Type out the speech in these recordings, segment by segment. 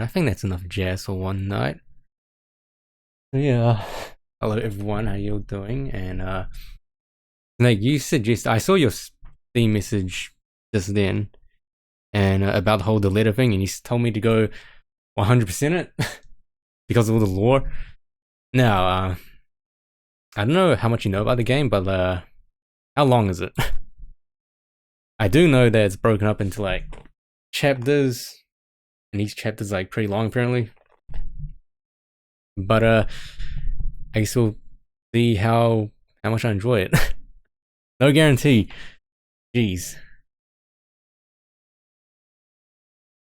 I think that's enough jazz for one night. Yeah. Hello everyone, how you doing? And Snake, you suggest I saw your Steam message just then, and about the whole deleter thing, and you told me to go 100% it because of all the lore. Now, I don't know how much you know about the game, but how long is it? I do know that it's broken up into like chapters, and each chapter's like pretty long apparently. But I guess we'll see how much I enjoy it. No guarantee. Jeez.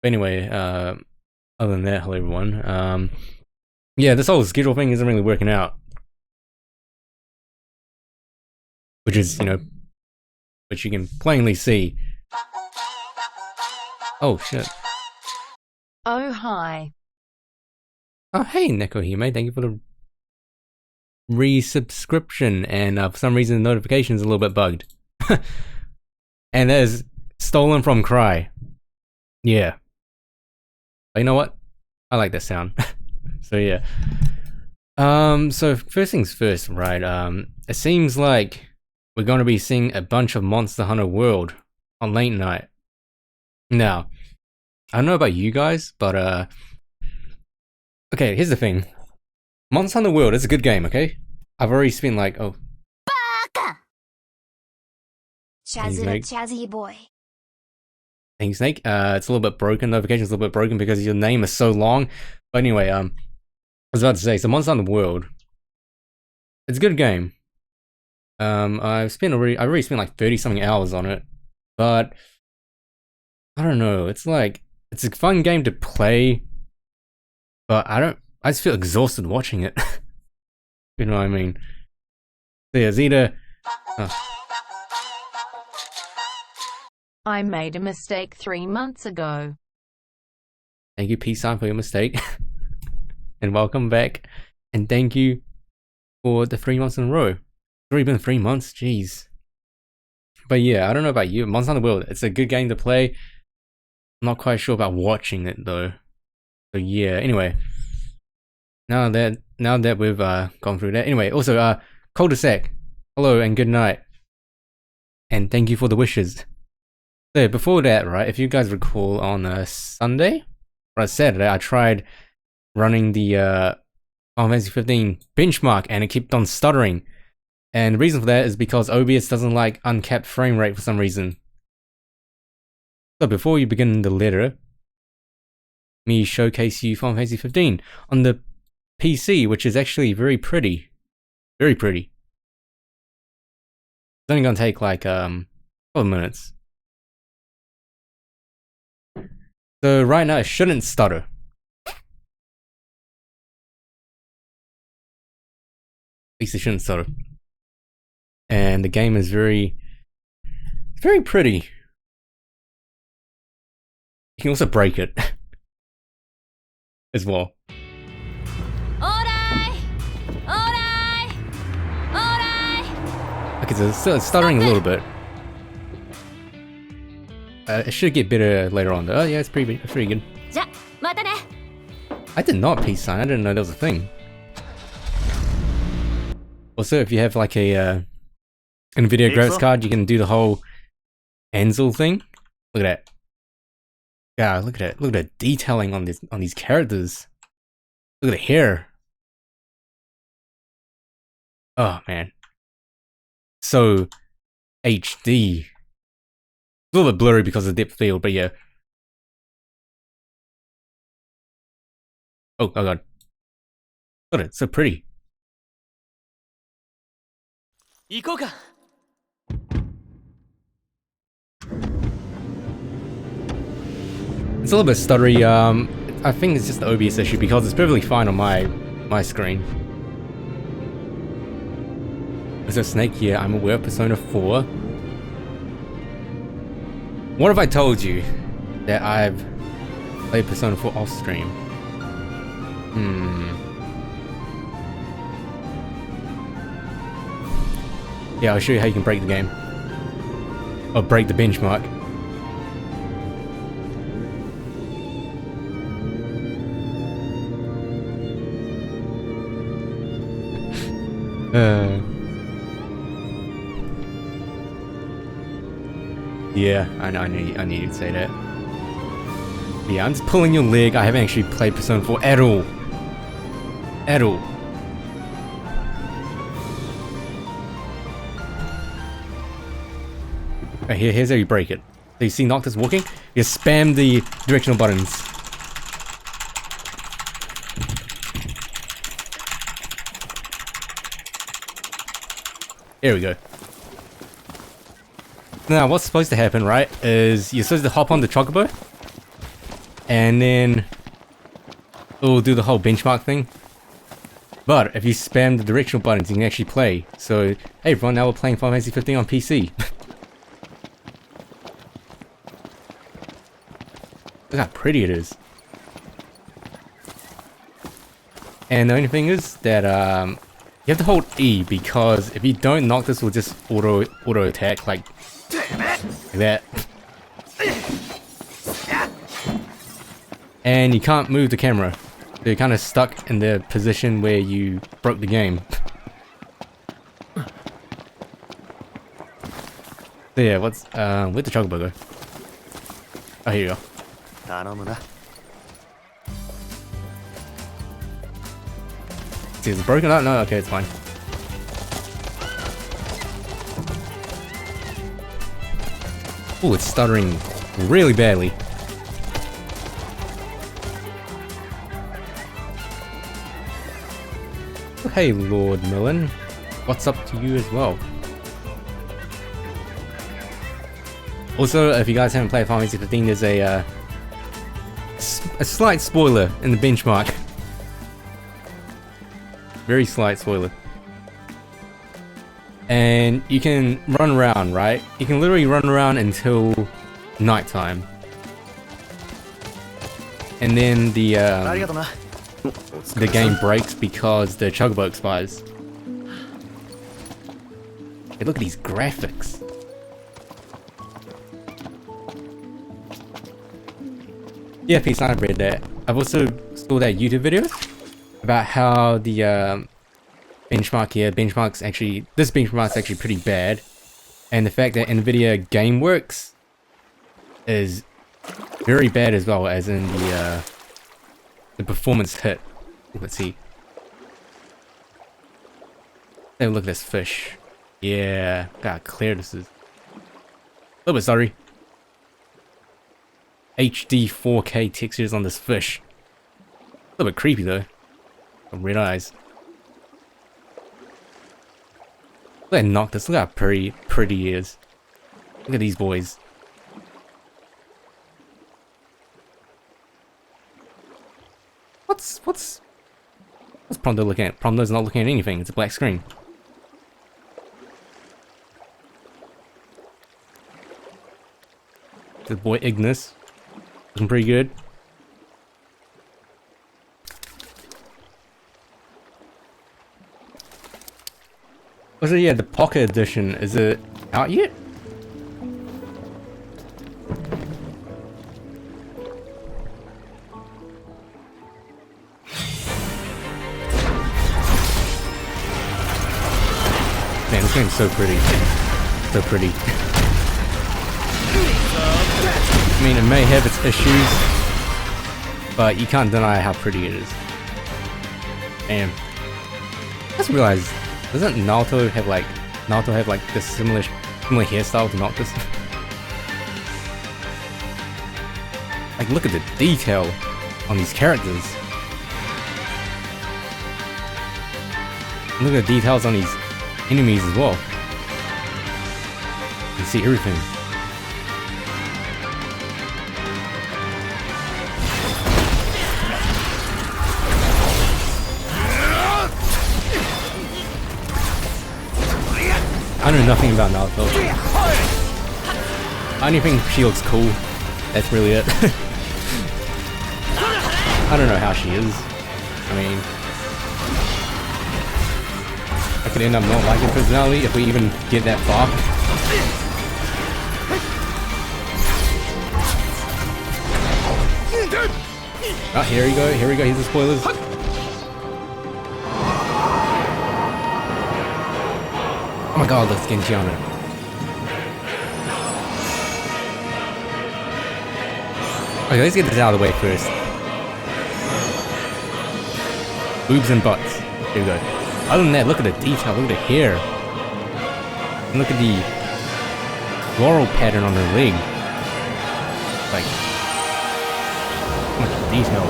But anyway, other than that, hello everyone. Yeah, this whole schedule thing isn't really working out. Which is, which you can plainly see. Oh shit. Oh, hi. Oh hey, Nekohime, thank you for the resubscription, and for some reason the notification is a little bit bugged. And that is stolen from Cry. Yeah. But you know what? I like that sound. So yeah. So first things first, right? It seems like we're gonna be seeing a bunch of Monster Hunter World on late night. Now, I don't know about you guys, but okay, here's the thing. Monster Hunter World is a good game, okay? I've already spent like, oh. Chazzy boy. Thank you, Snake. It's a little bit broken. Notification's a little bit broken because your name is so long. But anyway, I was about to say, so Monster Hunter World. It's a good game. I've already spent like 30 something hours on it. But I don't know. It's a fun game to play. But I just feel exhausted watching it. You know what I mean? So yeah, Zeta. I made a mistake 3 months ago. Thank you, peace sign, for your mistake. And welcome back. And thank you for the 3 months in a row. It's already been 3 months, jeez. But yeah, I don't know about you. Monster Hunter World, it's a good game to play. I'm not quite sure about watching it though. So yeah, anyway. Now that we've gone through that. Anyway, also Cul-de-sac. Hello and good night. And thank you for the wishes. So before that, right, if you guys recall, on Sunday or Saturday, I tried running the Final Fantasy 15 benchmark and it kept on stuttering. And the reason for that is because OBS doesn't like uncapped frame rate for some reason. So before you begin the letter, let me showcase you Final Fantasy 15 on the PC, which is actually very pretty. Very pretty. It's only gonna take like 12 minutes. So right now it shouldn't stutter. At least it shouldn't stutter. And the game is very pretty. You can also break it as well. Okay, so it's stuttering a little bit. It should get better later on though. Oh yeah, it's pretty good. I did not peace sign, I didn't know that was a thing. Also, if you have like a NVIDIA graphics card, you can do the whole Ansel thing. Look at that. Yeah, look at the detailing on these characters. Look at the hair. Oh man. So HD. It's a little bit blurry because of the depth field, but yeah. Oh god. Look at it, it's so pretty. It's a little bit stuttery. I think it's just the OBS issue because it's perfectly fine on my screen. Is there Snake here? I'm aware of Persona 4. What if I told you that I've played Persona 4 off stream? Yeah, I'll show you how you can break the game. Or break the benchmark. Yeah, I knew you'd say that. Yeah, I'm just pulling your leg. I haven't actually played Persona 4 at all. At all. Right, here's how you break it. So you see Noctis walking? You spam the directional buttons. There we go. Now, what's supposed to happen, right, is you're supposed to hop on the chocobo, and then it'll do the whole benchmark thing. But if you spam the directional buttons, you can actually play. So, hey everyone, now we're playing Final Fantasy 15 on PC. Look how pretty it is. And the only thing is that you have to hold E, because if you don't, Noctis will just auto attack like that. And you can't move the camera. So you're kind of stuck in the position where you broke the game. So yeah, where'd the chocobo go? Oh, here you go. See, is it broken? Oh, no, okay, it's fine. Oh, it's stuttering really badly. Oh, hey, Lord Millen. What's up to you as well? Also, if you guys haven't played Final Fantasy 15, there's a slight spoiler in the benchmark. Very slight spoiler. And you can run around, right? You can literally run around until nighttime. And then the game breaks because the chocobo expires. Hey, look at these graphics. Yeah, peace, I've read that. I've also saw that YouTube video about how the benchmark here, this benchmark's actually pretty bad. And the fact that NVIDIA GameWorks is very bad as well, as in the performance hit. Let's see. Hey, look at this fish. Yeah, look how clear this is. A little bit sorry. HD 4K textures on this fish. A little bit creepy though. Red eyes. Look at Noctis, look how pretty he is. Look at these boys. What's Prompto looking at? Prompto's not looking at anything, it's a black screen. The boy Ignis. Looking pretty good. Also, yeah, the Pocket Edition, is it out yet? Man, this game's so pretty. So pretty. I mean, it may have its issues, but you can't deny how pretty it is. Damn. I just realized, doesn't Naruto have like this similar hairstyle to Noctis? Like, look at the detail on these characters. Look at the details on these enemies as well. You can see everything. I know nothing about Naruto. I only think she looks cool. That's really it. I don't know how she is. I mean, I could end up not liking her personality if we even get that far. Oh, here we go, here's the spoilers. my god, let's get Gianna. Okay, let's get this out of the way first. Boobs and butts. Here we go. Other than that, look at the detail, look at the hair. And look at the floral pattern on her leg. Like, so much detail.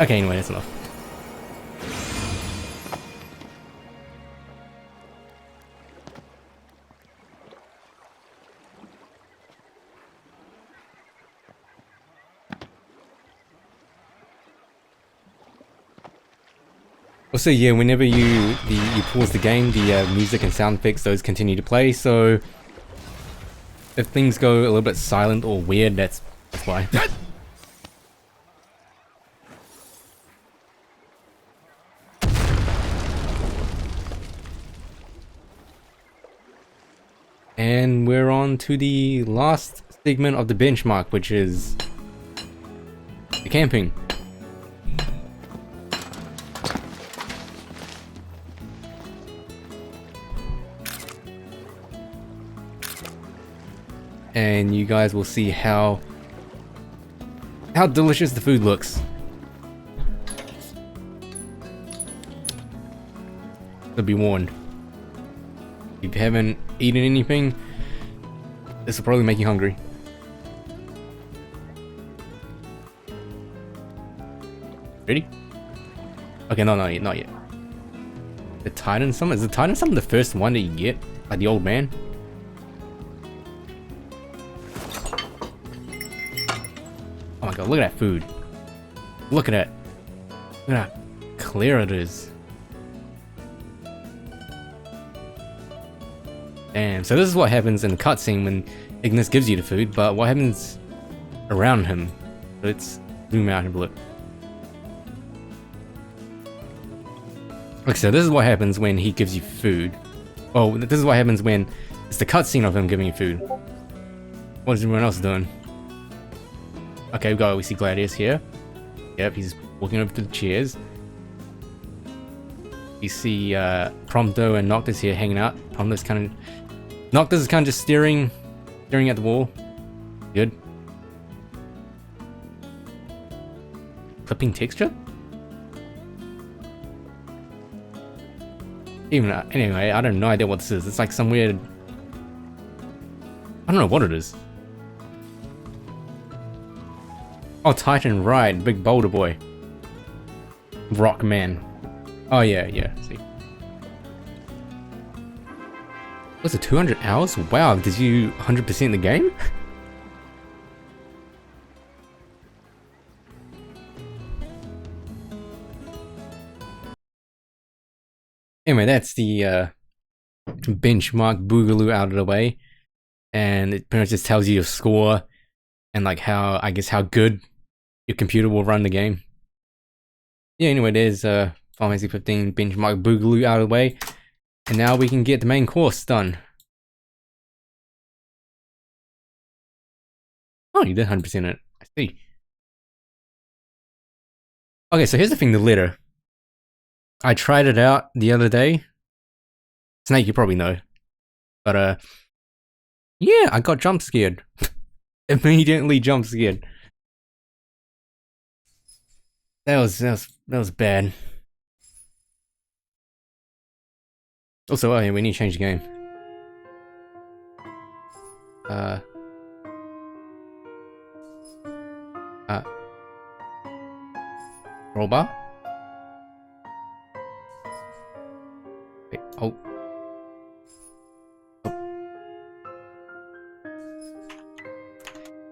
Okay, anyway, that's enough. Also, yeah, whenever you pause the game, the music and sound effects, those continue to play, so if things go a little bit silent or weird, that's why. And we're on to the last segment of the benchmark, which is the camping. And you guys will see how delicious the food looks. So be warned. If you haven't eaten anything, this will probably make you hungry. Ready? Okay, no, not yet. The Titan Summon? Is the Titan Summon the first one that you get? Like the old man? Oh my god, look at that food. Look at it. Look at how clear it is. Damn, so this is what happens in the cutscene when Ignis gives you the food, but what happens around him? Let's zoom out and look. Okay, so this is what happens when he gives you food. Oh, this is what happens when it's the cutscene of him giving you food. What is everyone else doing? Okay, we see Gladius here. Yep, he's walking over to the chairs. You see Prompto and Noctis here hanging out. Noctis is kind of just staring at the wall. Good. Clipping texture? Anyway, I don't know idea what this is. It's like some weird... I don't know what it is. Oh, Titan, right. Big boulder boy. Rock man. Oh, yeah, see. Was it 200 hours? Wow, did you 100% the game? Anyway, that's the benchmark Boogaloo out of the way. And it pretty much just tells you your score and like how good your computer will run the game. Yeah, anyway, there's Final Fantasy 15 benchmark Boogaloo out of the way. And now we can get the main course done. Oh, you did 100% it. I see. Okay, so here's the thing, the litter. I tried it out the other day. Snake, you probably know. But, yeah, I got jump scared. Immediately jump scared. That was bad. Also, oh yeah, we need to change the game. Roll bar? Wait, oh.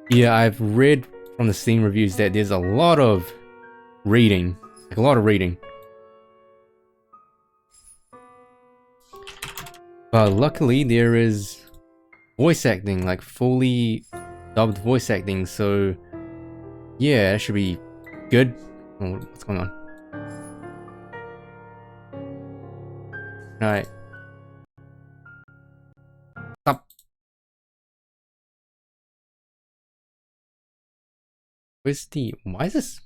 Yeah, I've read from the Steam reviews that there's a lot of reading. Like a lot of reading. But luckily there is voice acting, like fully dubbed voice acting, so yeah, that should be good. Oh, what's going on? Alright. Stop. Where's the... Why is this...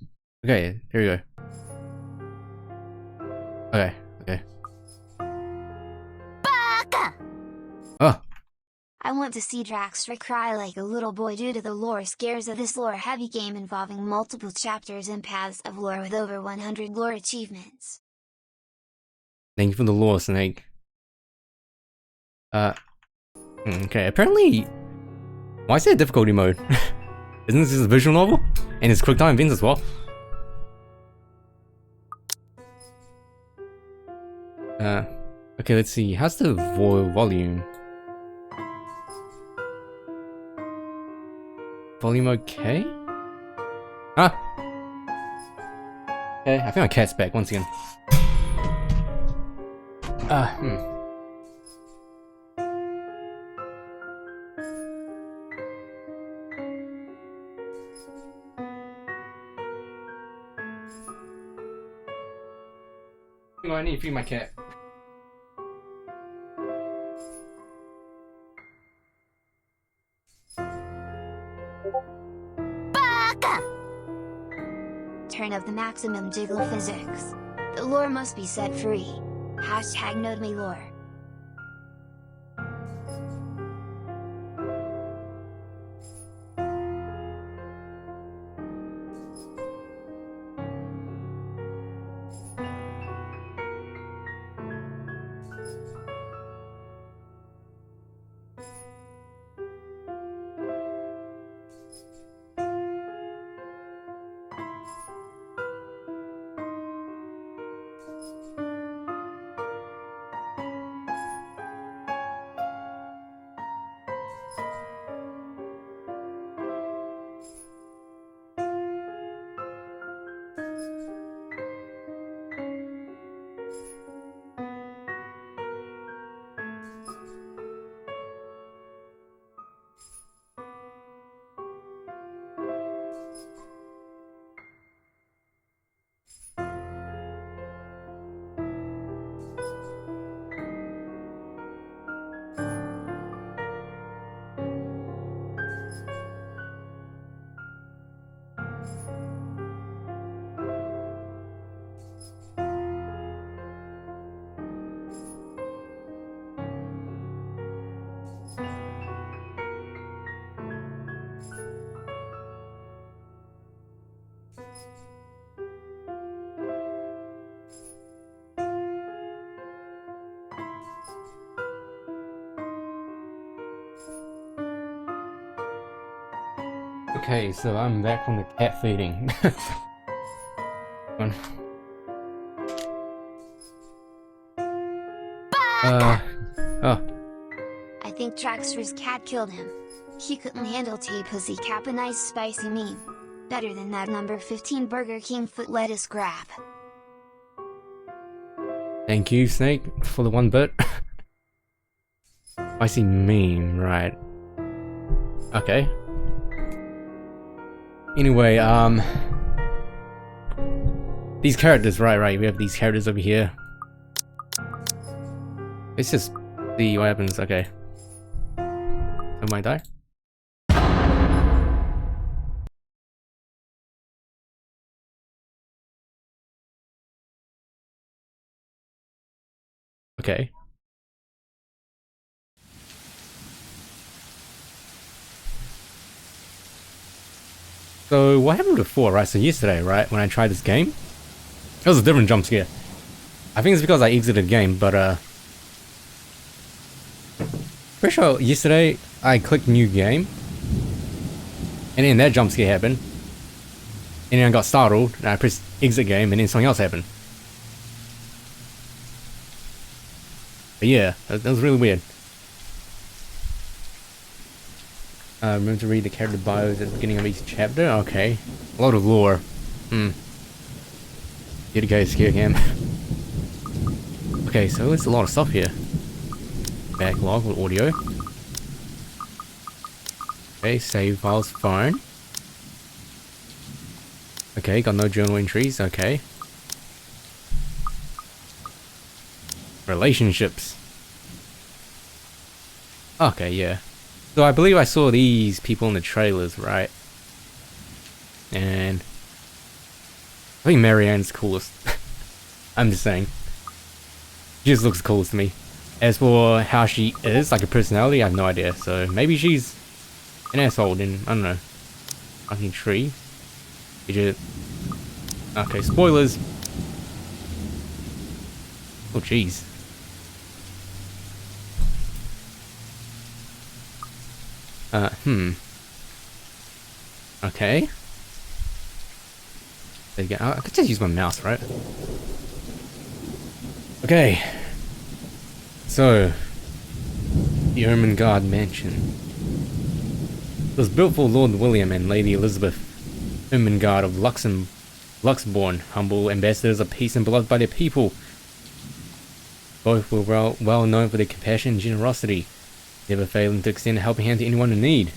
Okay, here we go. Okay. I want to see Draxter cry like a little boy due to the lore scares of this lore-heavy game involving multiple chapters and paths of lore with over 100 lore achievements. Thank you for the lore, Snake. Okay, apparently... Why is there a difficulty mode? Isn't this just a visual novel? And it's quick time events as well? Okay, let's see. How's the volume? Volume okay? Huh? Okay, I think my cat's back once again. I need to feed my cat. Turn up the maximum jiggle physics. The lore must be set free. Hashtag NodeMeLore. Okay, so I'm back from the cat feeding. Oh. I think Draxter's cat killed him. He couldn't handle T-Pussy Cap, a nice spicy meme. Better than that number 15 Burger King foot lettuce grab. Thank you, Snake, for the 1 bit. Spicy meme, right. Okay. Anyway, these characters, right, we have these characters over here. Let's just see what happens, okay. I might die. Okay. So what happened before, right? So yesterday, right, when I tried this game, it was a different jump scare. I think it's because I exited the game, but pretty sure yesterday I clicked new game, and then that jump scare happened, and then I got startled, and I pressed exit game, and then something else happened. But yeah, that was really weird. Remember to read the character bios at the beginning of each chapter? Okay. A lot of lore. Dedicated scare cam. Okay, so there's a lot of stuff here. Backlog with audio. Okay, save files, phone. Okay, got no journal entries, okay. Relationships. Okay, yeah. So I believe I saw these people in the trailers, right? And I think Marianne's coolest. I'm just saying. She just looks coolest to me. As for how she is, like her personality, I have no idea. So maybe she's an asshole in, I don't know, fucking tree. Okay, spoilers. Oh jeez. Okay. There you go. I could just use my mouse, right? Okay. So, the Ermengarde Mansion. It was built for Lord William and Lady Elizabeth Ermengarde of Luxbourne, humble ambassadors of peace and beloved by their people. Both were well known for their compassion and generosity, never failing to extend a helping hand to anyone in need.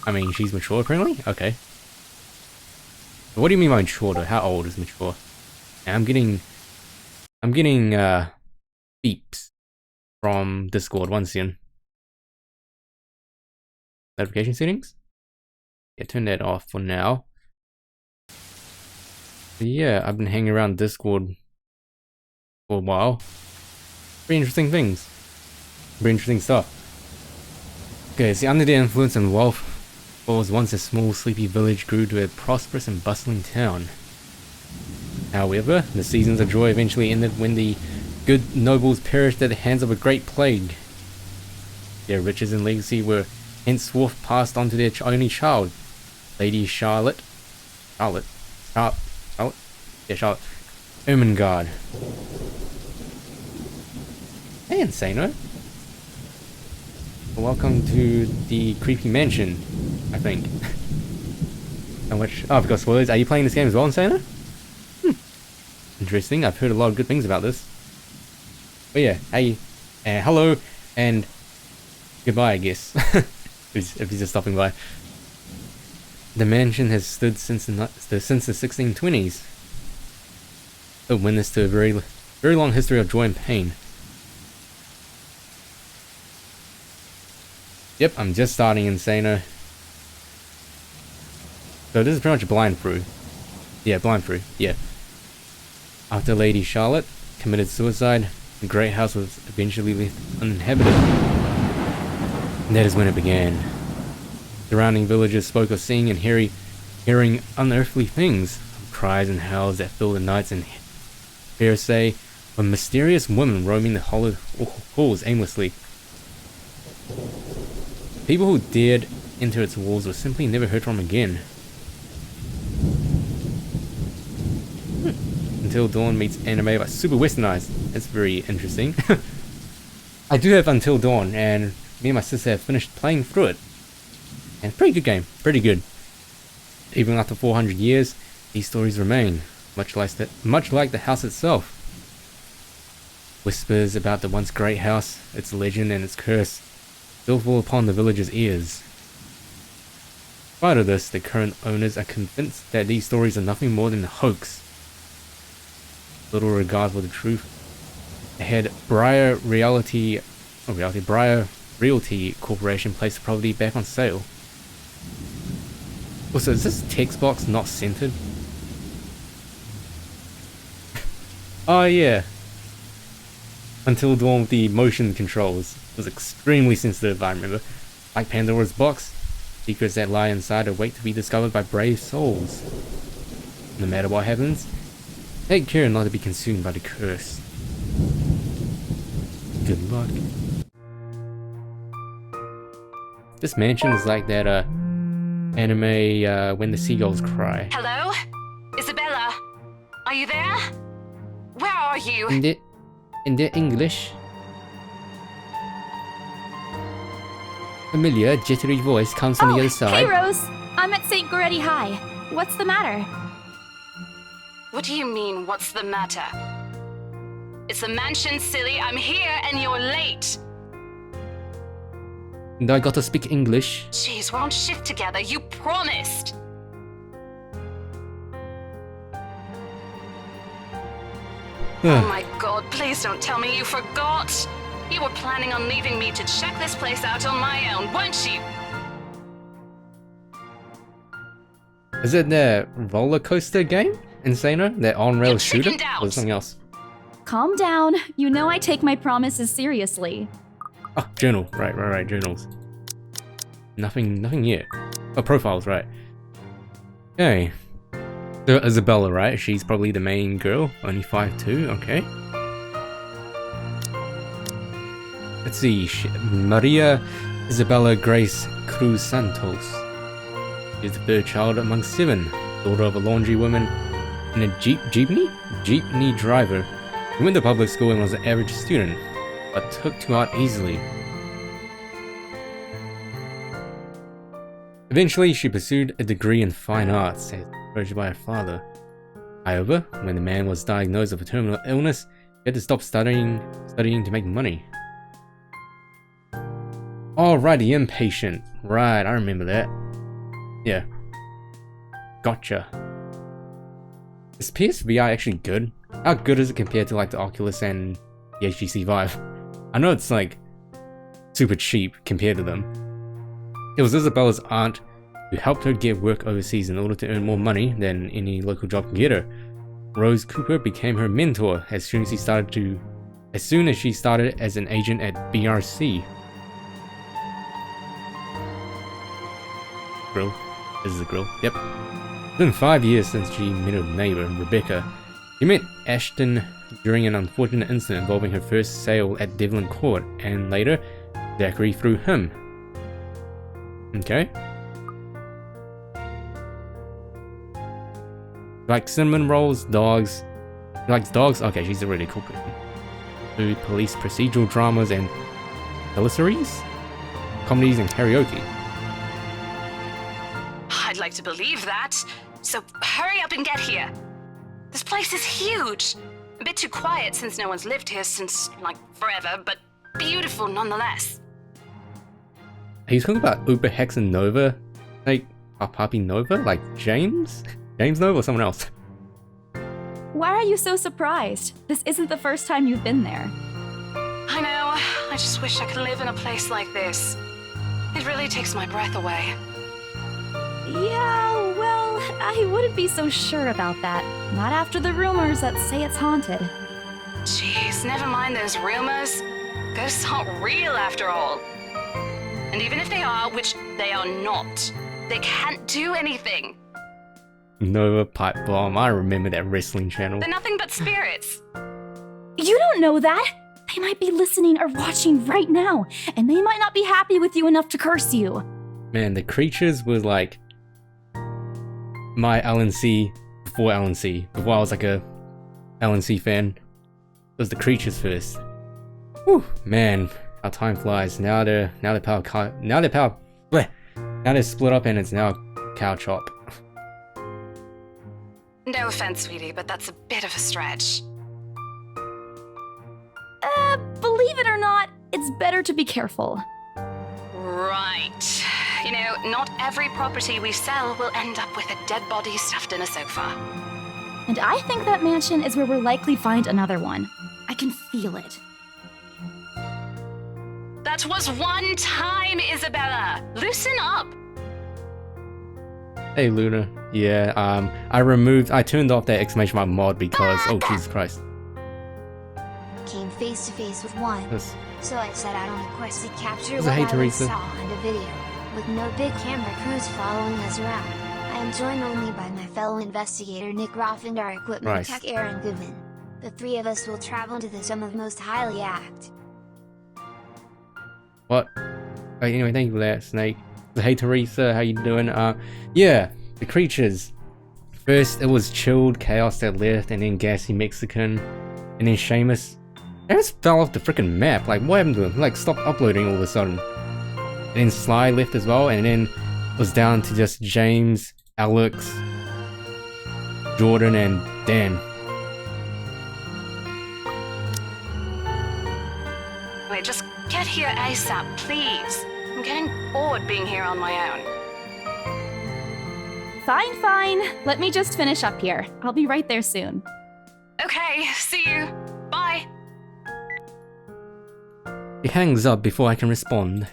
I mean, she's mature apparently? Okay. But what do you mean by mature though? How old is mature? I'm getting beeps from Discord. One second. Notification settings? Yeah, turn that off for now. But yeah, I've been hanging around Discord for a while. Pretty interesting things. Pretty interesting stuff. Okay, see, under the influence and wealth, what was once a small, sleepy village grew to a prosperous and bustling town. However, the seasons of joy eventually ended when the good nobles perished at the hands of a great plague. Their riches and legacy were henceforth passed on to their only child, Lady Charlotte Ermengarde. Hey, Insano. Welcome to the creepy mansion, I think. Oh, I've got spoilers. Are you playing this game as well, Insano? Interesting. I've heard a lot of good things about this. But yeah, hey, hello, and goodbye, I guess. if he's just stopping by. The mansion has stood since the 1620s. A witness to a very long history of joy and pain. Yep, I'm just starting Insano. So this is pretty much blind through. Yeah, blind through. Yeah. After Lady Charlotte committed suicide, the great house was eventually left uninhabited. And that is when it began. Surrounding villagers spoke of seeing and hearing unearthly things, cries and howls that filled the nights, and hearsay of mysterious women roaming the halls aimlessly. People who dared enter its walls were simply never heard from again. Until Dawn meets anime by super westernized. That's very interesting. I do have Until Dawn, and me and my sister have finished playing through it. And pretty good game, pretty good. Even after 400 years, these stories remain, much like the house itself. Whispers about the once great house, its legend and its curse, still fall upon the villagers' ears. In spite of this, the current owners are convinced that these stories are nothing more than a hoax. Little regard for the truth. Ahead, Briar Realty Corporation placed the property back on sale. Also, is this text box not centered? Oh yeah. Until Dawn with the motion controls was extremely sensitive, I remember. Like Pandora's box, secrets that lie inside await to be discovered by brave souls. No matter what happens, take care not to be consumed by the curse. Good luck. This mansion is like that anime When the Seagulls Cry. Hello? Isabella? Are you there? Where are you? In the English. Familiar, jittery voice comes from the other side. Hey Rose! I'm at St. Goretti High. What's the matter? What do you mean, what's the matter? It's a mansion, silly. I'm here and you're late. And I got to speak English. Jeez, we're on shift together. You promised. Oh my god, please don't tell me you forgot. You were planning on leaving me to check this place out on my own, weren't you? Is it the roller coaster game? Insano? That on-rail You shooter? chickened out. Or something else? Calm down. You know I take my promises seriously. Oh, journal. Right, journals. Nothing here. Oh, profiles, right. Okay. So Isabella, right? She's probably the main girl. Only 5'2", okay. Let's see. Maria Isabella Grace Cruz Santos. She's the third child among 7. Daughter of a laundry woman and a jeepney driver. She went to public school and was an average student, but took to art easily. Eventually, she pursued a degree in fine arts, as encouraged by her father. However, when the man was diagnosed with a terminal illness, he had to stop studying to make money. Oh, right, the inpatient. Right, I remember that. Yeah. Gotcha. Is PSVR actually good? How good is it compared to like the Oculus and the HTC Vive? I know it's like super cheap compared to them. It was Isabella's aunt who helped her get work overseas in order to earn more money than any local job could get her. Rose Cooper became her mentor as soon as she started as an agent at BRC. Grill. This is the grill. Yep. It's been 5 years since she met her neighbor, Rebecca. She met Ashton during an unfortunate incident involving her first sale at Devlin Court, and later, Zachary through him. Okay. Like cinnamon rolls, dogs. She likes dogs? Okay, she's a really cool person. Food, police, procedural dramas, and teleseries? Comedies and karaoke. I'd like to believe that. So hurry up and get here. This place is huge. A bit too quiet since no one's lived here since, like, forever, but beautiful nonetheless. Are you talking about Uber Hex and Nova? Like, Papi Nova? Like James? James Nova or someone else? Why are you so surprised? This isn't the first time you've been there. I know. I just wish I could live in a place like this. It really takes my breath away. Yeah, well, I wouldn't be so sure about that. Not after the rumors that say it's haunted. Jeez, never mind those rumors. Ghosts aren't real after all. And even if they are, which they are not, they can't do anything. Nova Pipe Bomb. I remember that wrestling channel. They're nothing but spirits. You don't know that! They might be listening or watching right now, and they might not be happy with you enough to curse you. Man, the creatures was like my LNC before LNC. Before I was like a LNC fan, it was the creatures first. Whew, man, how time flies. Now they're split up and it's now Cow Chop. No offense, sweetie, but that's a bit of a stretch. Believe it or not, it's better to be careful. Right. You know, not every property we sell will end up with a dead body stuffed in a sofa. And I think that mansion is where we'll likely find another one. I can feel it. That was one time, Isabella. Loosen up. Hey Luna. Yeah, I turned off that exclamation mark mod because, oh Jesus Christ. Came face to face with one. This, So I set out on a quest to capture This what is Hey I Teresa. saw on the video. With no big camera crews following us around, I am joined only by my fellow investigator Nick Roth and our equipment Nice. tech Aaron Goodman. The three of us will travel to the Zone of Most Highly Act. what? Anyway, thank you for that, Snake. So, hey Teresa, how you doing? Yeah, the creatures. First, it was Chilled Chaos that left, and then Gassy Mexican, and then Seamus. Seamus fell off the freaking map. Like, what happened to him? Like, stopped uploading all of a sudden. And then Sly left as well, and then it was down to just James, Alex, Jordan, and Dan. Wait, just get here ASAP, please. I'm getting bored being here on my own. Fine. Let me just finish up here. I'll be right there soon. Okay, see you. Bye. He hangs up before I can respond.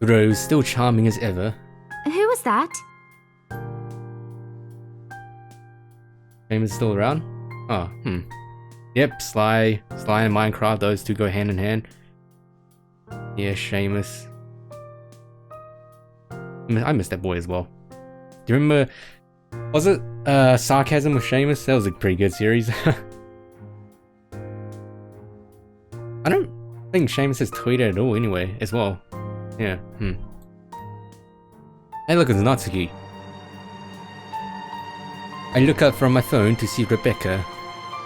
Rose, still charming as ever. Who was that? Seamus is still around? Oh, Yep, Sly and Minecraft, those two go hand in hand. Yeah, Seamus. I miss that boy as well. Do you remember, was it Sarcasm with Seamus? That was a pretty good series. I don't think Seamus has tweeted at all anyway, as well. Yeah, Hey look, it's Natsuki. I look up from my phone to see Rebecca.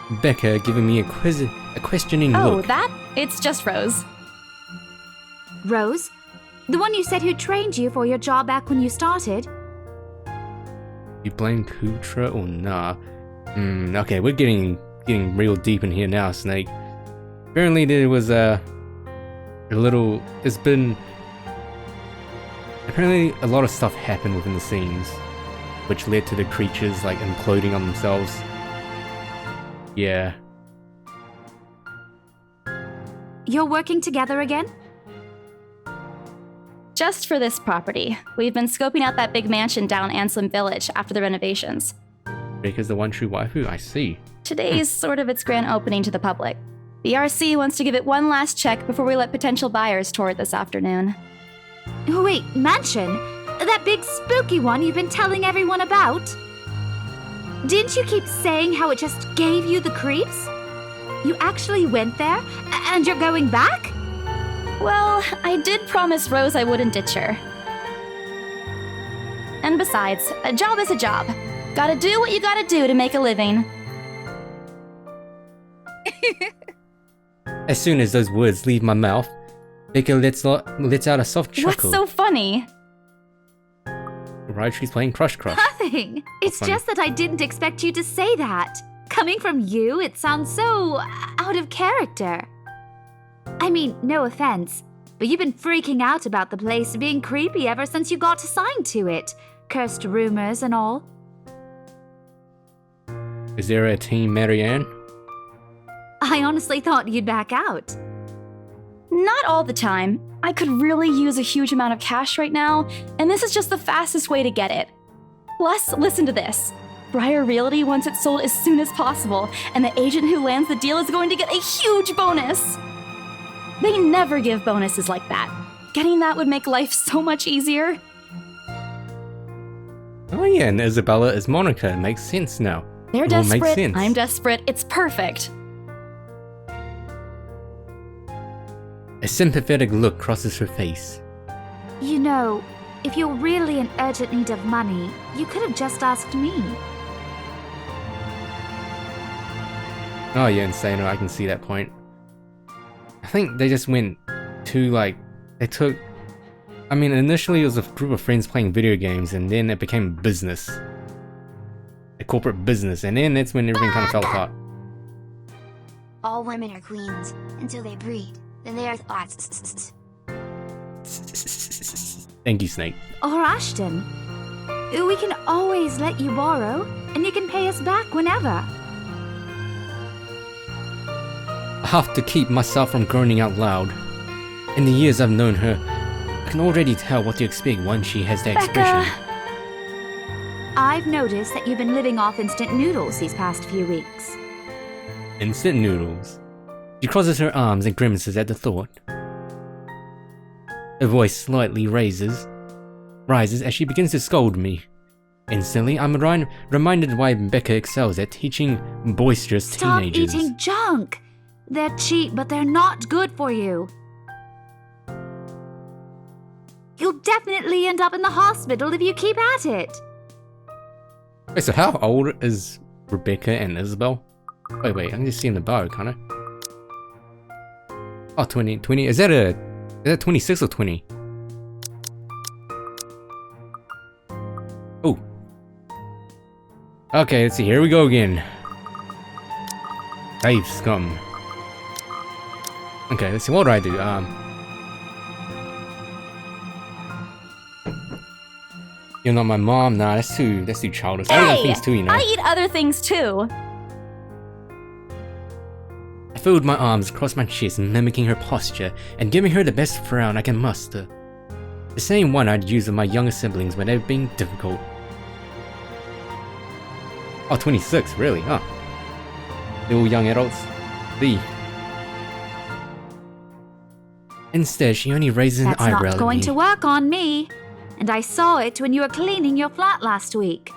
Rebecca giving me a questioning Oh, look. that? It's just Rose. Rose? The one you said who trained you for your job back when you started? You blame Kutra or nah? Okay, we're getting real deep in here now, Snake. Apparently there was apparently a lot of stuff happened within the scenes, which led to the creatures like imploding on themselves. Yeah. You're working together again? Just for this property. We've been scoping out that big mansion down Ansem Village after the renovations. Rebecca's the one true waifu, I see. Today's sort of its grand opening to the public. The RC wants to give it one last check before we let potential buyers tour it this afternoon. Wait, mansion? That big spooky one you've been telling everyone about? Didn't you keep saying how it just gave you the creeps? You actually went there? And you're going back? Well, I did promise Rose I wouldn't ditch her. And besides, a job is a job. Gotta do what you gotta do to make a living. As soon as those words leave my mouth, Becca lets out a soft chuckle. What's so funny? Right, she's playing Crush Crush. Nothing. It's funny. just that I didn't expect you to say that. Coming from you, it sounds so out of character. I mean, no offense, but you've been freaking out about the place being creepy ever since you got assigned to it. Cursed rumors and all. Is there a Team Marianne? I honestly thought you'd back out. Not all the time. I could really use a huge amount of cash right now, and this is just the fastest way to get it. Plus, listen to this. Briar Realty wants it sold as soon as possible, and the agent who lands the deal is going to get a huge bonus. They never give bonuses like that. Getting that would make life so much easier. Oh yeah, and Isabella is Monica. It makes sense now. They're It all makes desperate, sense. I'm desperate, it's perfect. A sympathetic look crosses her face. You know, if you're really in urgent need of money, you could have just asked me. Oh yeah, Insano, I can see that point. I think they just went too, like, I mean, initially it was a group of friends playing video games, and then it became business. A corporate business, and then that's when everything kind of fell apart. All women are queens until they breed. Then they are Thank you, Snake. Or Ashton. We can always let you borrow, and you can pay us back whenever. I have to keep myself from groaning out loud. In the years I've known her, I can already tell what to expect once she has that expression. I've noticed that you've been living off instant noodles these past few weeks. Instant noodles. She crosses her arms and grimaces at the thought. Her voice slightly rises as she begins to scold me. Instantly, I'm reminded why Becca excels at teaching boisterous Stop teenagers. eating junk! They're cheap, but they're not good for you. You'll definitely end up in the hospital if you keep at it. Wait, so how old is Rebecca and Isabel? Wait, I can just see in the bio, can't I? Oh, 20. Is that 26 or 20? Oh. Okay, let's see. Here we go again. Save scum. Okay, let's see. What do I do? You're not my mom. Nah, that's too childish. I don't know Hey, things too, you know. I eat other things too. I fold my arms across my chest, mimicking her posture and giving her the best frown I can muster. The same one I'd use with my younger siblings when they were being difficult. Oh, 26, really? Huh. They're all young adults. See. Instead, she only raises an That's eyebrow not at going me. to work on me. And I saw it when you were cleaning your flat last week.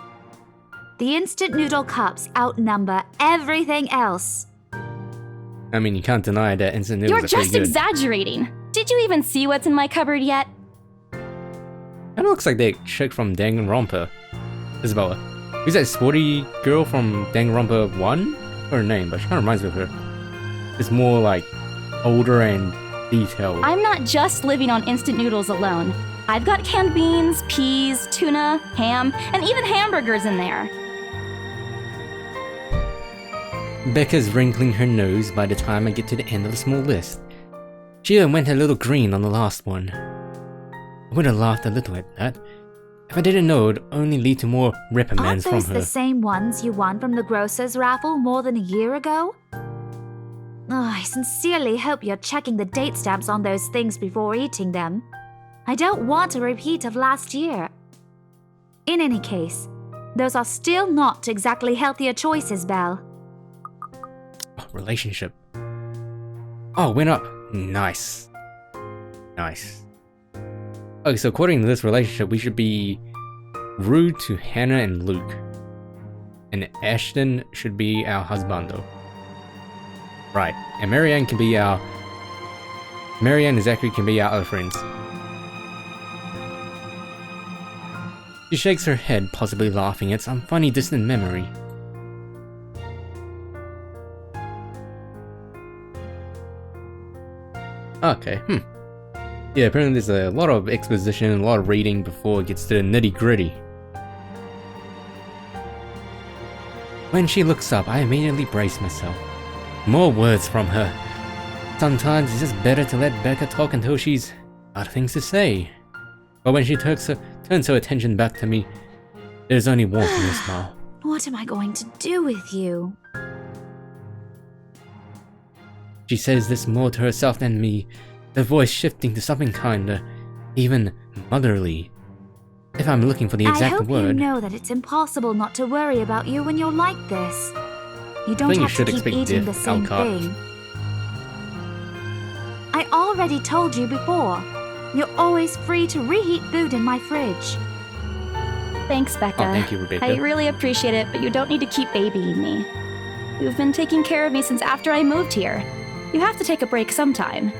The instant noodle cups outnumber everything else. I mean, you can't deny that instant You're noodles are pretty just good. exaggerating. Did you even see what's in my cupboard yet? Kinda looks like that chick from Danganronpa. Isabella. Who's that sporty girl from Danganronpa 1? Her name, but she kinda reminds me of her. It's more like older and detailed. I'm not just living on instant noodles alone. I've got canned beans, peas, tuna, ham, and even hamburgers in there. Becca's wrinkling her nose by the time I get to the end of the small list. She even went a little green on the last one. I would have laughed a little at that, if I didn't know it would only lead to more Aren't reprimands from those her. the same ones you won from the grocer's raffle more than a year ago? I sincerely hope you're checking the date stamps on those things before eating them. I don't want a repeat of last year. In any case, those are still not exactly healthier choices, Belle. Oh, relationship. Oh, went up. Nice. Nice. Okay, so according to this relationship, we should be rude to Hannah and Luke. And Ashton should be our husbando. Right. And Marianne can be our... Marianne and Zachary can be our other friends. She shakes her head, possibly laughing at some funny distant memory. Okay, Yeah, apparently there's a lot of exposition and a lot of reading before it gets to the nitty-gritty. When she looks up, I immediately brace myself. More words from her. Sometimes it's just better to let Becca talk until she's out of things to say. But when she turns her attention back to me, there's only warmth in her smile. What am I going to do with you? She says this more to herself than me, her voice shifting to something kinder, even motherly. If I'm looking for the I exact hope word. you know that it's impossible not to worry about you when you're like this. You don't think you have to should keep expect eating the Diff same Alcott. thing. I already told you before. You're always free to reheat food in my fridge. Thanks, Becca. Oh, thank you, Rebecca. I really appreciate it, but you don't need to keep babying me. You've been taking care of me since after I moved here. You have to take a break sometime.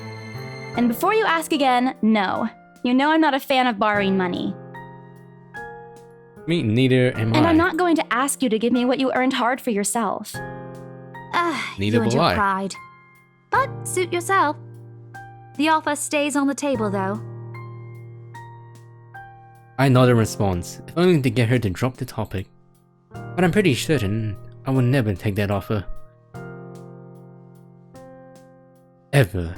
And before you ask again, no. You know I'm not a fan of borrowing money. Me neither am I. And I'm not going to ask you to give me what you earned hard for yourself. Neither You and will your I. pride. But suit yourself. The offer stays on the table, though. I nod in response, if only to get her to drop the topic. But I'm pretty certain I will never take that offer. Ever.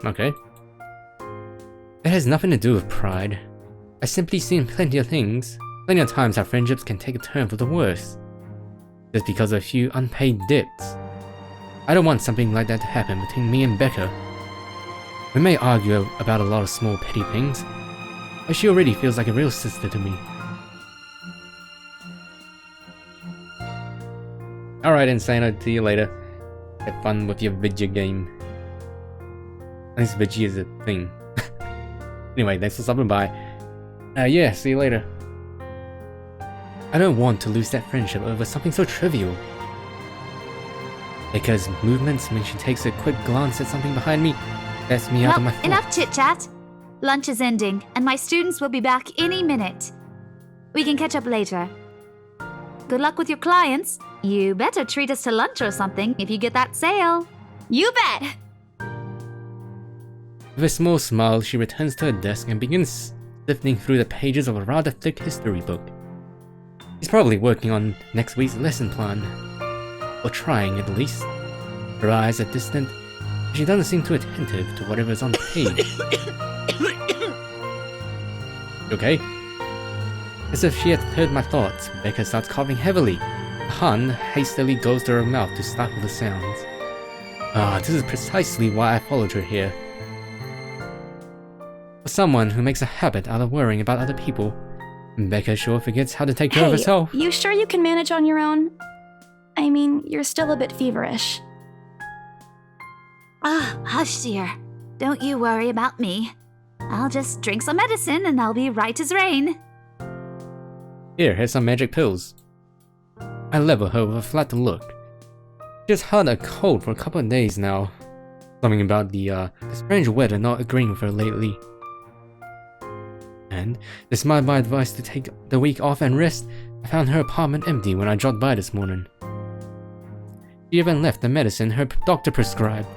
Okay. It has nothing to do with pride. I simply seen plenty of times how friendships can take a turn for the worse. Just because of a few unpaid debts. I don't want something like that to happen between me and Becca. We may argue about a lot of small petty things, but she already feels like a real sister to me. Alright, Insano, see you later. Have fun with your video game. At least Vigi is a thing. Anyway, thanks for stopping by. Yeah, see you later. I don't want to lose that friendship over something so trivial. Because movements when she takes a quick glance at something behind me, that's me out of my Well, thoughts. enough chit-chat. Lunch is ending, and my students will be back any minute. We can catch up later. Good luck with your clients. You better treat us to lunch or something if you get that sale. You bet! With a small smile, she returns to her desk and begins sifting through the pages of a rather thick history book. She's probably working on next week's lesson plan. Or trying, at least. Her eyes are distant, but she doesn't seem too attentive to whatever's on the page. Okay? As if she had heard my thoughts, Becca starts coughing heavily. Han hastily goes to her mouth to stifle the sounds. This is precisely why I followed her here. For someone who makes a habit out of worrying about other people, Becca sure forgets how to take care of Hey, herself. you sure you can manage on your own? I mean, you're still a bit feverish. Hush, dear. Don't you worry about me. I'll just drink some medicine and I'll be right as rain. Here's some magic pills. I level her with a flat look. She's had a cold for a couple of days now. Something about the strange weather not agreeing with her lately. And, despite my advice to take the week off and rest, I found her apartment empty when I dropped by this morning. She even left the medicine her doctor prescribed.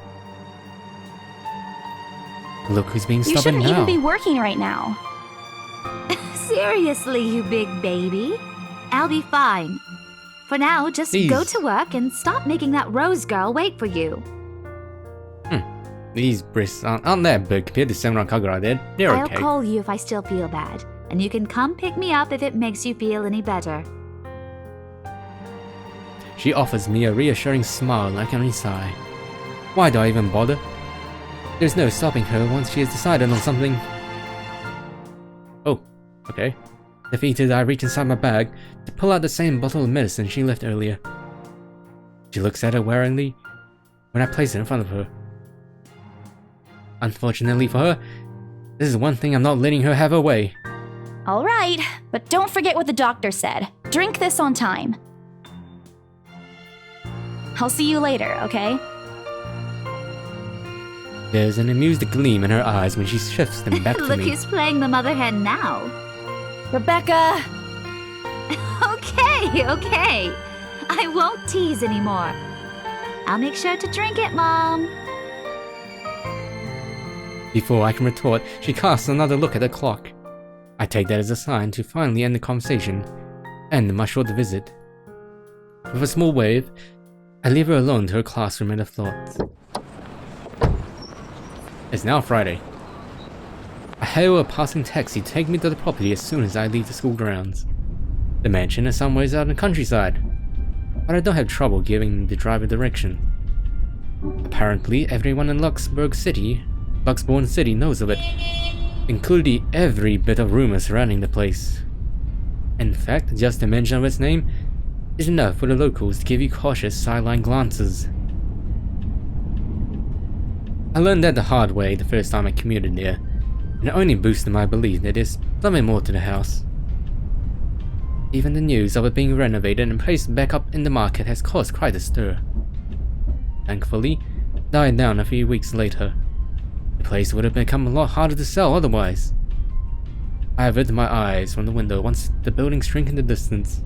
Look who's being You stubborn shouldn't now. even be working right now. Seriously, you big baby. I'll be fine. For now, just go Please. to work and stop making that Rose girl wait for you. These breasts aren't that big compared to Samurai Kagura. They're I'll okay. call you if I still feel bad, and you can come pick me up if it makes you feel any better. She offers me a reassuring smile I can only sigh. Why do I even bother? There's no stopping her once she has decided on something. Oh, okay. Defeated, I reach inside my bag to pull out the same bottle of medicine she left earlier. She looks at it warily when I place it in front of her. Unfortunately for her, this is one thing I'm not letting her have her way. Alright, but don't forget what the doctor said. Drink this on time. I'll see you later, okay? There's an amused gleam in her eyes when she shifts them back to Look me. who's playing the mother hen now. Rebecca! Okay. I won't tease anymore. I'll make sure to drink it, Mom. Before I can retort, she casts another look at the clock. I take that as a sign to finally end the conversation, end my short visit. With a small wave, I leave her alone to her classroom and her thoughts. It's now Friday. I hail a passing taxi to take me to the property as soon as I leave the school grounds. The mansion is some ways out in the countryside, but I don't have trouble giving the driver direction. Apparently, everyone in Luxbourne City knows of it, including every bit of rumor surrounding the place. In fact, just the mention of its name is enough for the locals to give you cautious sideline glances. I learned that the hard way the first time I commuted there, and it only boosted my belief that there's something more to the house. Even the news of it being renovated and placed back up in the market has caused quite a stir. Thankfully, it died down a few weeks later. The place would have become a lot harder to sell otherwise. I averted my eyes from the window once the buildings shrink in the distance.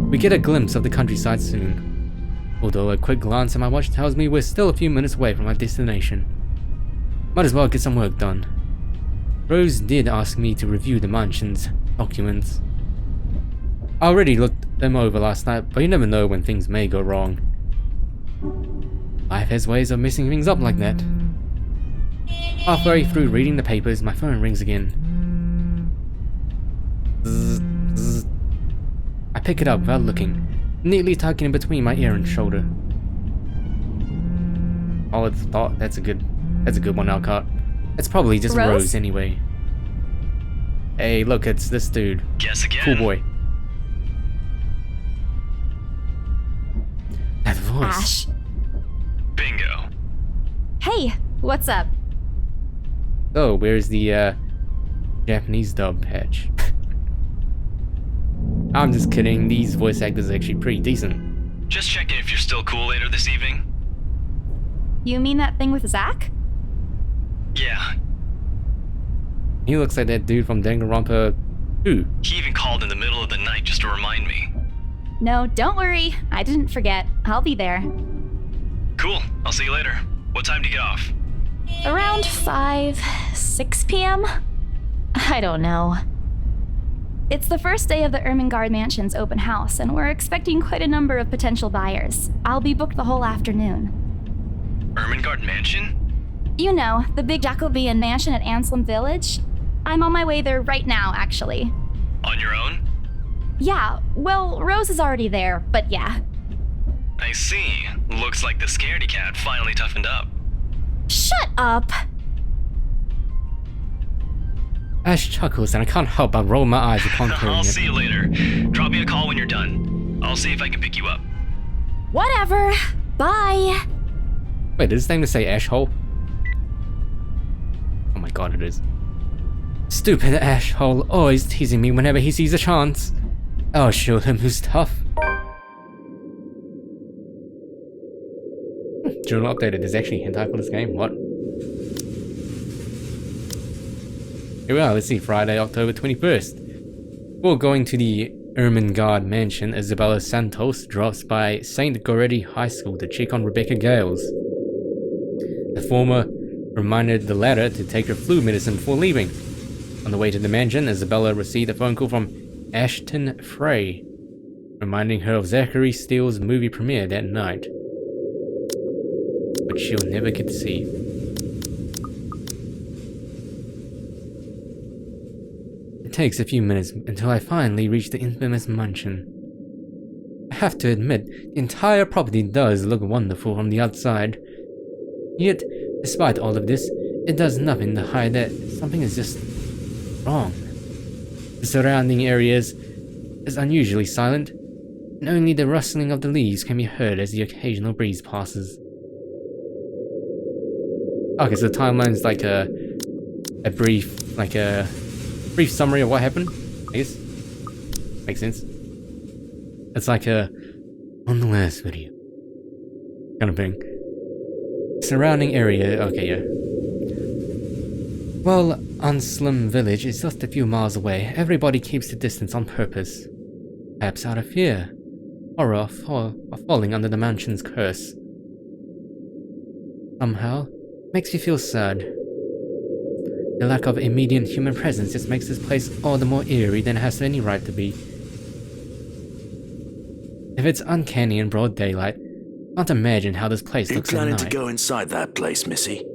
We get a glimpse of the countryside soon, although a quick glance at my watch tells me we're still a few minutes away from our destination. Might as well get some work done. Rose did ask me to review the mansion's documents. I already looked them over last night, but you never know when things may go wrong. Life has ways of messing things up like that. Halfway through reading the papers, my phone rings again. Zzz, zzz. I pick it up without looking, neatly tucking in between my ear and shoulder. Solid thought. That's a good one, Alcott. It's probably just Rose? Rose anyway. Hey, look, it's this dude. Guess again. Cool boy. That voice. Ash. Bingo. Hey, what's up? Oh, where's the Japanese dub patch? I'm just kidding, these voice actors are actually pretty decent. Just checking if you're still cool later this evening. You mean that thing with Zach? Yeah, He looks like that dude from Danganronpa 2. he even called in the middle of the night just to remind me. No, don't worry. I didn't forget. I'll be there. Cool, I'll see you later. What time do you get off? Around 6 p.m.? I don't know. It's the first day of the Ermengarde Mansion's open house, and we're expecting quite a number of potential buyers. I'll be booked the whole afternoon. Ermengarde Mansion? You know, the big Jacobean mansion at Anselm Village? I'm on my way there right now, actually. On your own? Yeah, well, Rose is already there, but yeah. I see. Looks like the scaredy cat finally toughened up. Shut up! Ash chuckles and I can't help but roll my eyes upon hearing I'll it. see you later. Drop me a call when you're done. I'll see if I can pick you up. Whatever. Bye. Wait, is his name to say Ashhole? Oh my god, it is. Stupid Ashhole, always teasing me whenever he sees a chance. I'll show him who's tough. Journal updated, there's actually hentai for this game, what? Here we are, let's see, Friday, October 21st. We're going to the Ermengarde mansion. Isabella Santos drops by St. Goretti High School to check on Rebecca Gales. The former reminded the latter to take her flu medicine before leaving. On the way to the mansion, Isabella received a phone call from Ashton Frey, reminding her of Zachary Steele's movie premiere that night, which she'll never get to see. It takes a few minutes until I finally reach the infamous mansion. I have to admit, the entire property does look wonderful from the outside. Yet, despite all of this, it does nothing to hide that something is just wrong. The surrounding areas is unusually silent, and only the rustling of the leaves can be heard as the occasional breeze passes. Okay, so the timeline is like a brief summary of what happened, I guess. Makes sense. It's like on the last video kind of thing. Surrounding area, okay, yeah. Well, Anslem village is just a few miles away. Everybody keeps the distance on purpose. Perhaps out of fear. Horror of falling under the mansion's curse. Somehow, makes you feel sad. The lack of immediate human presence just makes this place all the more eerie than it has any right to be. If it's uncanny in broad daylight, I can't imagine how this place looks at night. You planning to go inside that place, Missy?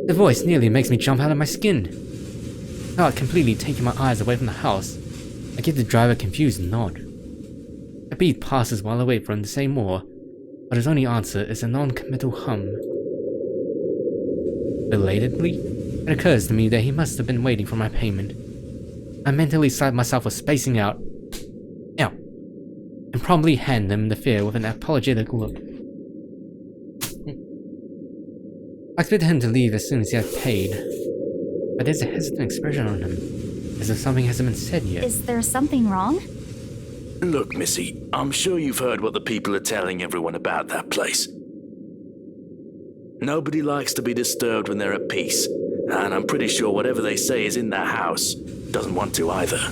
The voice nearly makes me jump out of my skin. Without completely taking my eyes away from the house, I give the driver a confused nod. A beat passes while I wait for him to say more, but his only answer is a non-committal hum. Belatedly, it occurs to me that he must have been waiting for my payment. I mentally slap myself for spacing out, and promptly hand him the fare with an apologetic look. I expected him to leave as soon as he had paid, but there's a hesitant expression on him, as if something hasn't been said yet. Is there something wrong? Look, Missy, I'm sure you've heard what the people are telling everyone about that place. Nobody likes to be disturbed when they're at peace, and I'm pretty sure whatever they say is in that house doesn't want to either.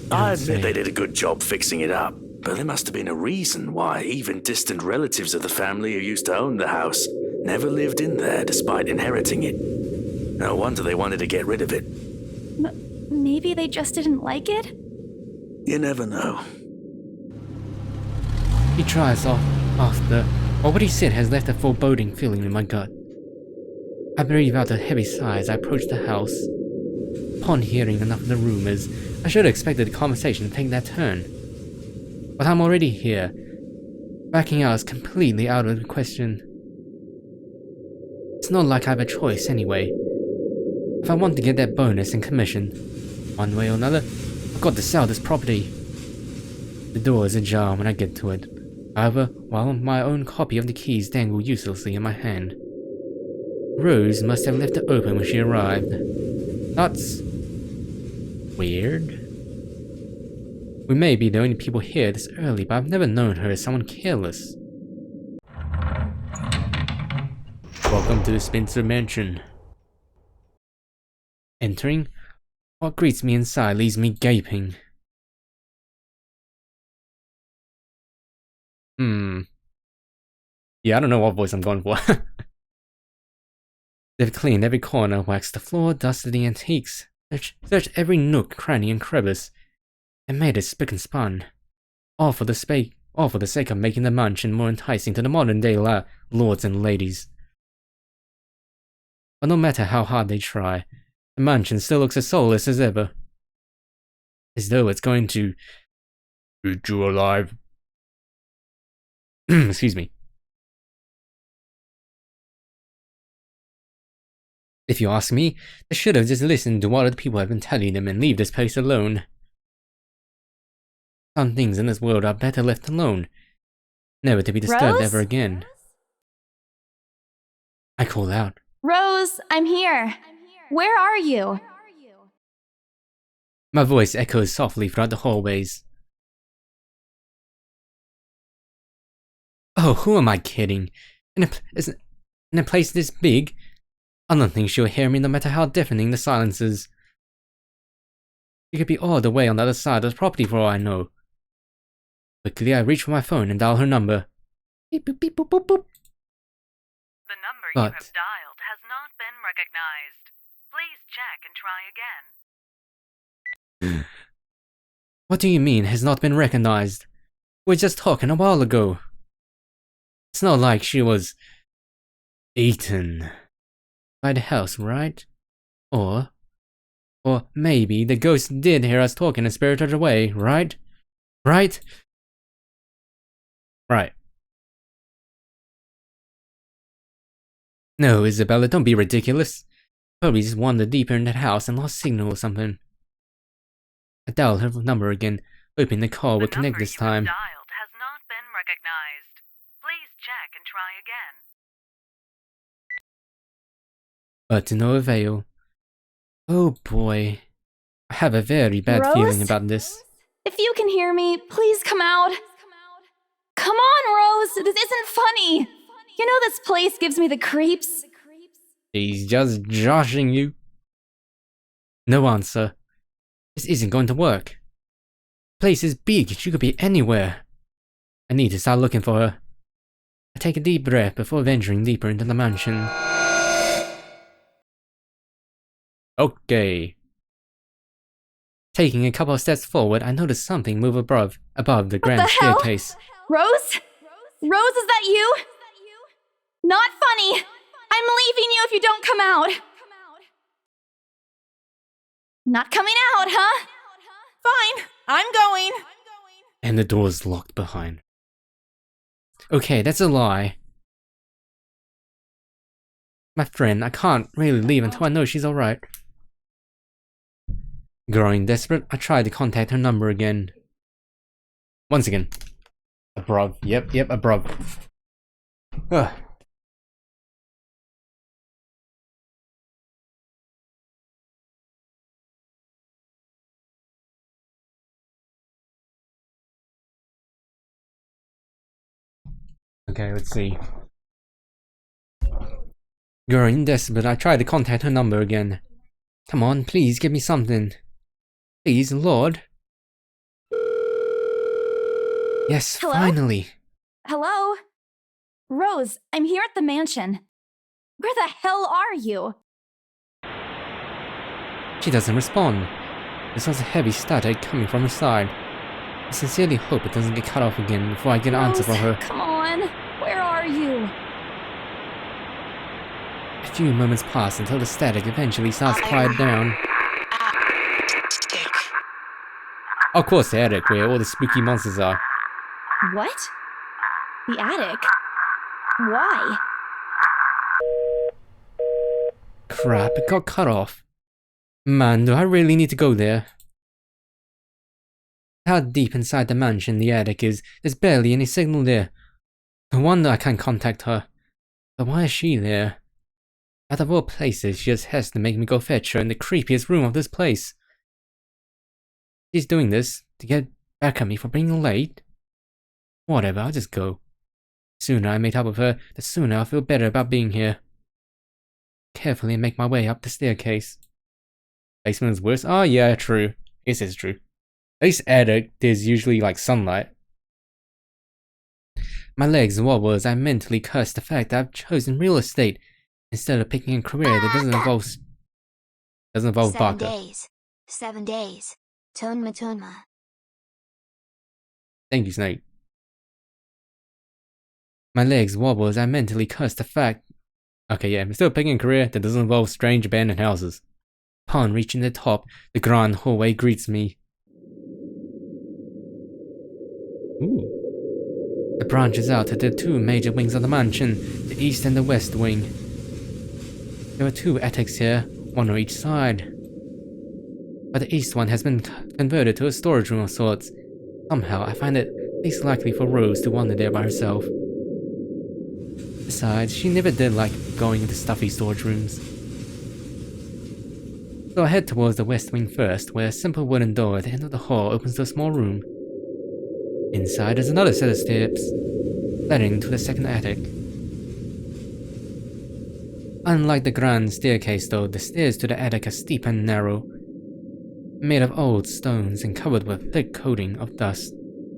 I admit they did a good job fixing it up, but there must have been a reason why even distant relatives of the family who used to own the house never lived in there despite inheriting it. No wonder they wanted to get rid of it. Maybe they just didn't like it? You never know. He tries off after, or what he said has left a foreboding feeling in my gut. I breathe out a heavy sigh as I approach the house. Upon hearing enough of the rumors, I should have expected the conversation to take that turn. But I'm already here. Backing out is completely out of the question. It's not like I have a choice anyway. If I want to get that bonus and commission, one way or another, I've got to sell this property. The door is ajar when I get to it. However, while my own copy of the keys dangle uselessly in my hand. Rose must have left it open when she arrived. That's weird. We may be the only people here this early, but I've never known her as someone careless. Welcome to the Spencer Mansion. Entering, what greets me inside leaves me gaping. Yeah, I don't know what voice I'm going for. They've cleaned every corner, waxed the floor, dusted the antiques, searched every nook, cranny, and crevice, and made it spick and span. All for the sake of making the mansion more enticing to the modern-day lords and ladies. But no matter how hard they try, the mansion still looks as soulless as ever. As though it's going to eat you alive. Excuse me. If you ask me, they should have just listened to what other people have been telling them and leave this place alone. Some things in this world are better left alone, never to be disturbed Rose? ever again. I call out. Rose, I'm here. Where are you? My voice echoes softly throughout the hallways. Oh, who am I kidding? In a place this big? I don't think she'll hear me no matter how deafening the silence is. She could be all the way on the other side of the property for all I know. Quickly, I reach for my phone and dial her number. Beep, boop, beep, boop, boop, boop. The number But- you have dialed has not been recognized. Please check and try again. What do you mean, has not been recognized? We were just talking a while ago. It's not like she was eaten by the house, right? Or maybe the ghost did hear us talking and spirited away, right? Right? Right. No, Isabella, don't be ridiculous. Probably just wandered deeper in that house and lost signal or something. I dialed her number again, hoping the call would connect this time. The number you have dialed has not been recognized. Please check and try again. But to no avail. Oh boy. I have a very bad Rose? feeling about this. If you can hear me, please come out. Come on, Rose. This isn't funny. You know this place gives me the creeps. She's just joshing you. No answer. This isn't going to work. The place is big, she could be anywhere. I need to start looking for her. I take a deep breath before venturing deeper into the mansion. Okay. Taking a couple of steps forward, I notice something move above the grand the hell? staircase. Rose? Rose, is that you? Not funny. I'm leaving you if you don't come out. Not coming out, huh? Fine, I'm going. And the door's locked behind. Okay, that's a lie. My friend, I can't really leave until I know she's alright. Growing desperate, I try to contact her number again. Once again. Above. Yep, above. Ugh. Okay, let's see. Growing desperate, I try to contact her number again. Come on, please give me something. Please, Lord. Yes, Hello? finally. Hello? Rose, I'm here at the mansion. Where the hell are you? She doesn't respond. There's also heavy static coming from her side. I sincerely hope it doesn't get cut off again before I get an answer Rose, from her. come on. Where are you? A few moments pass until the static eventually starts to quiet down. Of course, the attic, where all the spooky monsters are. What? The attic? Why? Crap, it got cut off. Man, do I really need to go there? How deep inside the mansion the attic is, there's barely any signal there. No wonder I can't contact her. But why is she there? Out of all places, she just has to make me go fetch her in the creepiest room of this place. She's doing this to get back at me for being late? Whatever, I'll just go. The sooner I meet up with her, the sooner I'll feel better about being here. Carefully make my way up the staircase. Basement is worse? Oh yeah, true. This is true. At least attic, there's usually like sunlight. My legs wobble as I mentally curse the fact that I've chosen real estate instead of picking a career that doesn't involve 7 Baka. days. 7 days. Tonma Tonma. Thank you, Snake. My legs wobble as I mentally curse the fact. Okay, yeah, I'm still picking a career that doesn't involve strange abandoned houses. Upon reaching the top, the grand hallway greets me. Ooh. It branches out to the two major wings of the mansion, the east and the west wing. There are 2 attics here, one on each side. But the east one has been converted to a storage room of sorts. Somehow, I find it least likely for Rose to wander there by herself. Besides, she never did like going into stuffy storage rooms. So I head towards the west wing first, where a simple wooden door at the end of the hall opens to a small room. Inside is another set of steps, leading to the second attic. Unlike the grand staircase though, the stairs to the attic are steep and narrow, made of old stones and covered with a thick coating of dust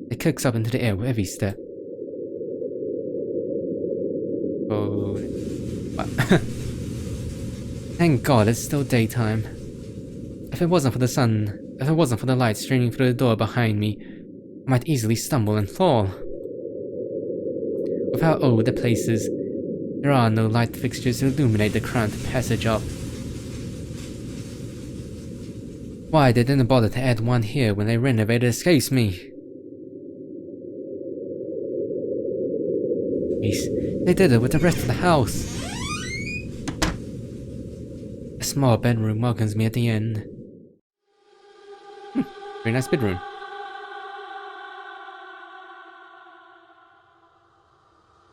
that kicks up into the air with every step. Oh, what? Thank God it's still daytime. If it wasn't for the sun, if it wasn't for the light streaming through the door behind me, I might easily stumble and fall. With how old the place is, there are no light fixtures to illuminate the cramped passage up. Why they didn't bother to add one here when they renovated escapes me. Jeez, they did it with the rest of the house. A small bedroom welcomes me at the end. Very nice bedroom.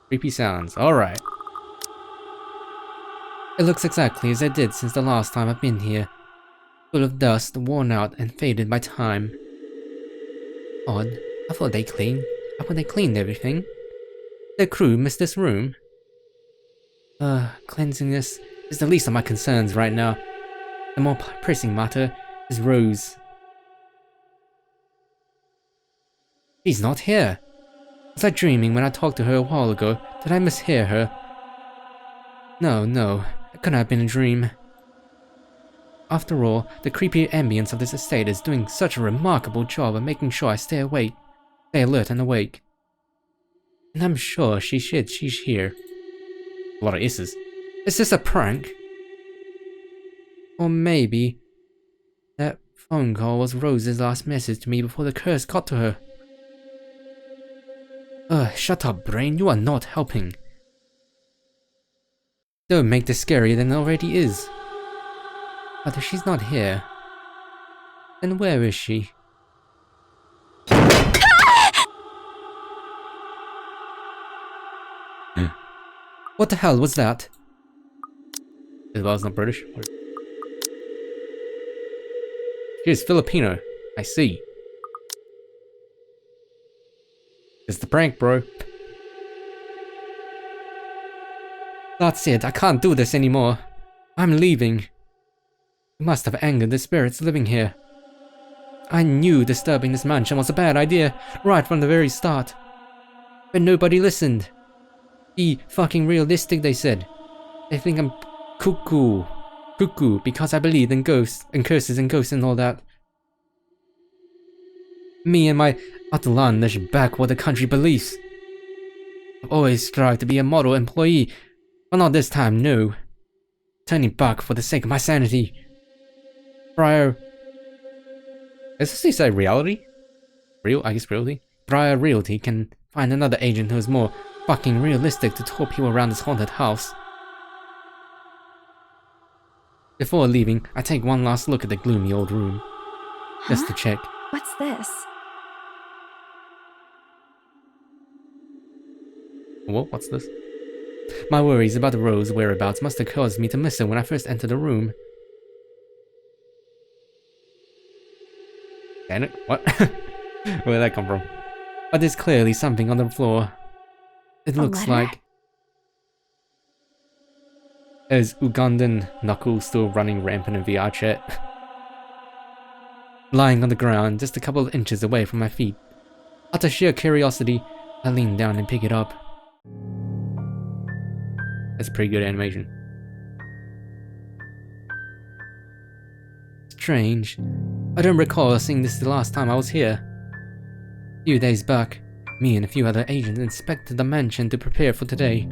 Creepy sounds, alright. It looks exactly as it did since the last time I've been here. Full of dust, worn out and faded by time. Odd, I thought they cleaned everything. The crew missed this room. Cleanliness is the least of my concerns right now. The more pressing matter is Rose. She's not here. Was I dreaming when I talked to her a while ago? Did I mishear her? No, it couldn't have been a dream. After all, the creepy ambience of this estate is doing such a remarkable job of making sure I stay alert and awake. And I'm sure she's here. A lot of isses. Is this a prank? Or maybe that phone call was Rose's last message to me before the curse got to her. Shut up, brain, you are not helping. Don't make this scarier than it already is. But if she's not here, then where is she? What the hell was that? This was not British. She's Filipino. I see. It's the prank, bro. That's it. I can't do this anymore. I'm leaving. You must have angered the spirits living here. I knew disturbing this mansion was a bad idea right from the very start. But nobody listened. Be fucking realistic, they said. They think I'm cuckoo because I believe in ghosts and curses and ghosts and all that. Me and my outlandish backwater country beliefs. I've always strived to be a model employee, but not this time, no. Turning back for the sake of my sanity. Briar... Is this you say reality? I guess realty? Briar Realty can find another agent who is more fucking realistic to tour people around this haunted house. Before leaving, I take one last look at the gloomy old room. Just to check. What's this? What? What's this? My worries about Rose's whereabouts must have caused me to miss her when I first entered the room. Damn it, what? Where'd that come from? But there's clearly something on the floor. It looks like... Is Ugandan Knuckles still running rampant in VR chat? Lying on the ground, just a couple of inches away from my feet. Out of sheer curiosity, I lean down and pick it up. That's pretty good animation. Strange. I don't recall seeing this the last time I was here. A few days back, me and a few other agents inspected the mansion to prepare for today.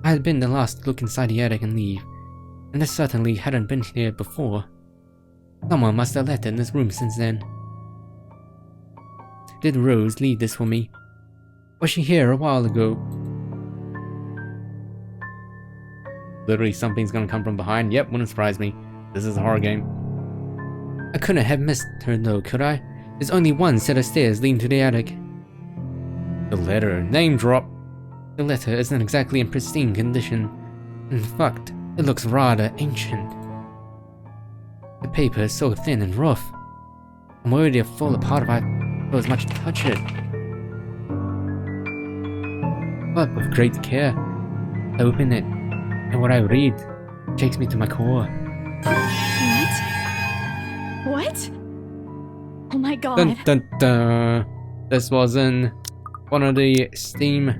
I had been the last to look inside the attic and leave, and I certainly hadn't been here before. Someone must have left it in this room since then. Did Rose leave this for me? Was she here a while ago? literally something's gonna come from behind. Yep, wouldn't surprise me. This is a horror game. I couldn't have missed her though, could I? There's only one set of stairs leading to the attic. The letter. Name drop. The letter isn't exactly in pristine condition. In fact, it looks rather ancient. The paper is so thin and rough. I'm worried it'll fall apart if I go as much to touch it. But with great care, I open it, and what I read shakes me to my core. What? Oh my god. Dun dun dun. This was in one of the Steam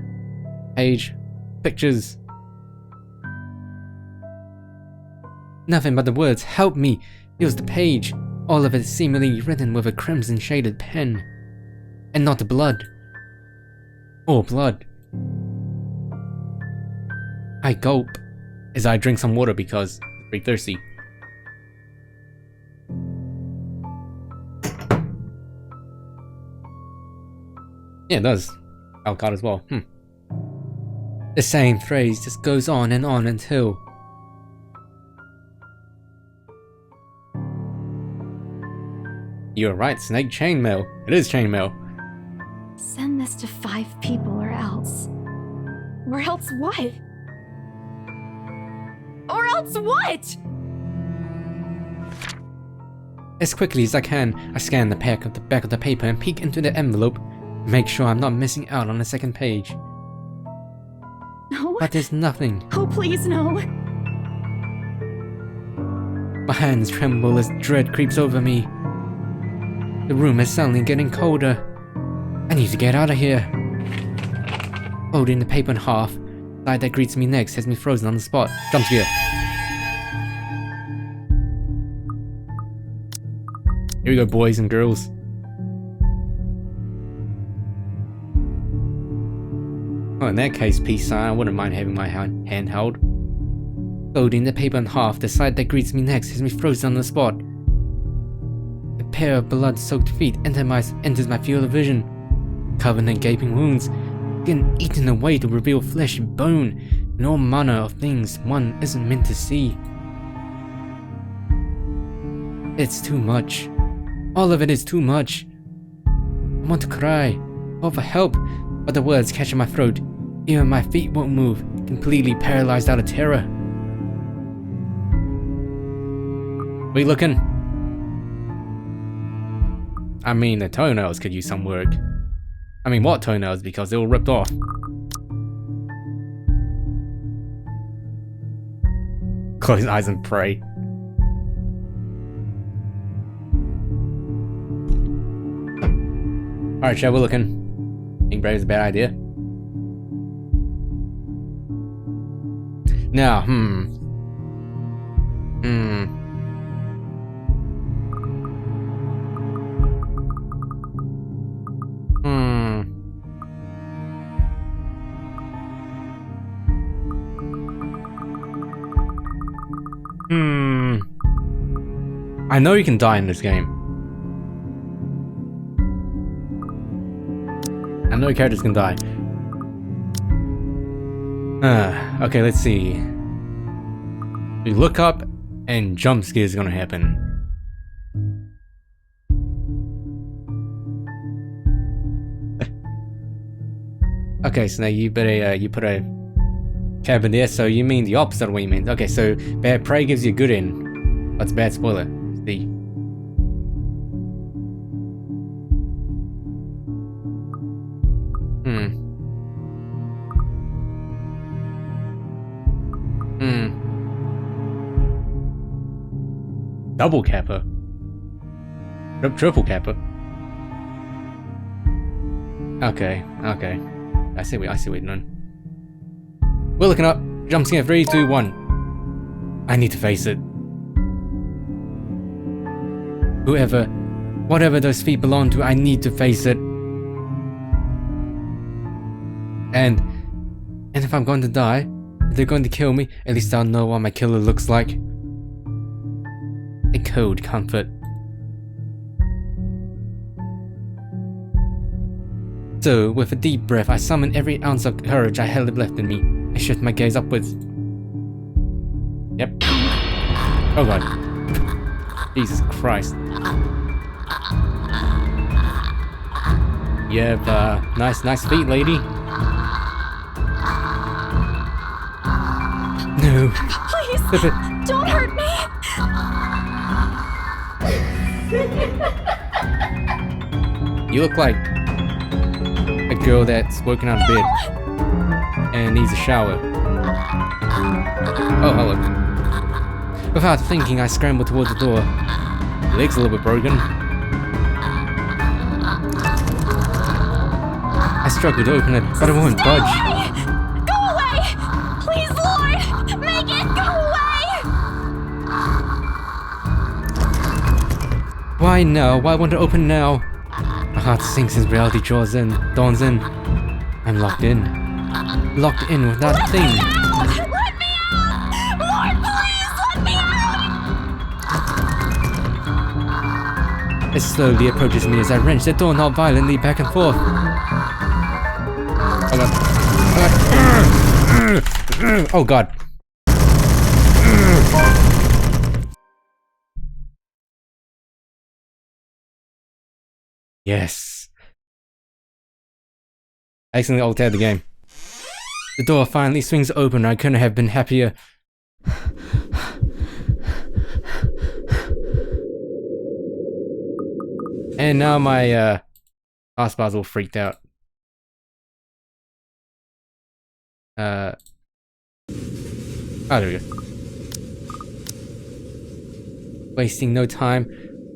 page pictures. Nothing but the words, help me. It was the page. All of it seemingly written with a crimson shaded pen. And not the blood. Or blood. I gulp as I drink some water because I'm very thirsty. Yeah, it does. Alcott as well. The same phrase just goes on and on until... You're right, Snake. Chainmail. It is chainmail. Send this to 5 people or else. Or else what? Or else what? As quickly as I can, I scan the back of the paper and peek into the envelope. Make sure I'm not missing out on the second page. No. But there's nothing. Oh, please, no. My hands tremble as dread creeps over me. The room is suddenly getting colder. I need to get out of here. Folding the paper in half, the side that greets me next has me frozen on the spot. Jump scare. Here we go, boys and girls. Oh, in that case, peace sign, I wouldn't mind having my hand held. Folding the paper in half, the side that greets me next has me frozen on the spot. A pair of blood-soaked feet enters my field of vision. Covered in gaping wounds, getting eaten away to reveal flesh and bone, and all manner of things one isn't meant to see. It's too much. All of it is too much. I want to cry, call for help, but the words catch in my throat. Even my feet won't move, completely paralyzed out of terror. What are you looking? I mean, the toenails could use some work. I mean, what toenails? Because they were ripped off. Close his eyes and pray. Alright, Chad, we're looking. Being brave is a bad idea. Now, I know you can die in this game. I know characters can die. Okay, let's see. We look up and jump scare is gonna happen. Okay, so now you put a cabin there, so you mean the opposite of what you mean. Okay, so bad prey gives you a good end. What's bad spoiler? See. Double kappa. Triple kappa. Okay. I see what you're doing. We're looking up. Jump scare 3, 2, 1. I need to face it. Whatever those feet belong to, I need to face it. And if I'm going to die, if they're going to kill me, at least I'll know what my killer looks like. A cold comfort. So, with a deep breath, I summon every ounce of courage I held left in me. I shift my gaze upwards. Yep. Oh god. Jesus Christ. You have nice feet, lady. No. Please, Flip it. don't hurt me. You look like a girl that's woken out of bed and needs a shower. Oh, hello. Without thinking, I scrambled towards the door. Leg's a little bit broken. I struggled to open it, but it won't budge. Go away! Please, Lord! Make it go away! Why now? Why won't it open now? My heart sinks as reality dawns in. I'm locked in. Locked in with that thing. Let me out! Lord, please, let me out! It slowly approaches me as I wrench the doorknob violently back and forth. Oh god. Yes. I accidentally alt-tabbed the game. The door finally swings open. I couldn't have been happier. And now my taskbar's all freaked out. Oh, there we go. Wasting no time,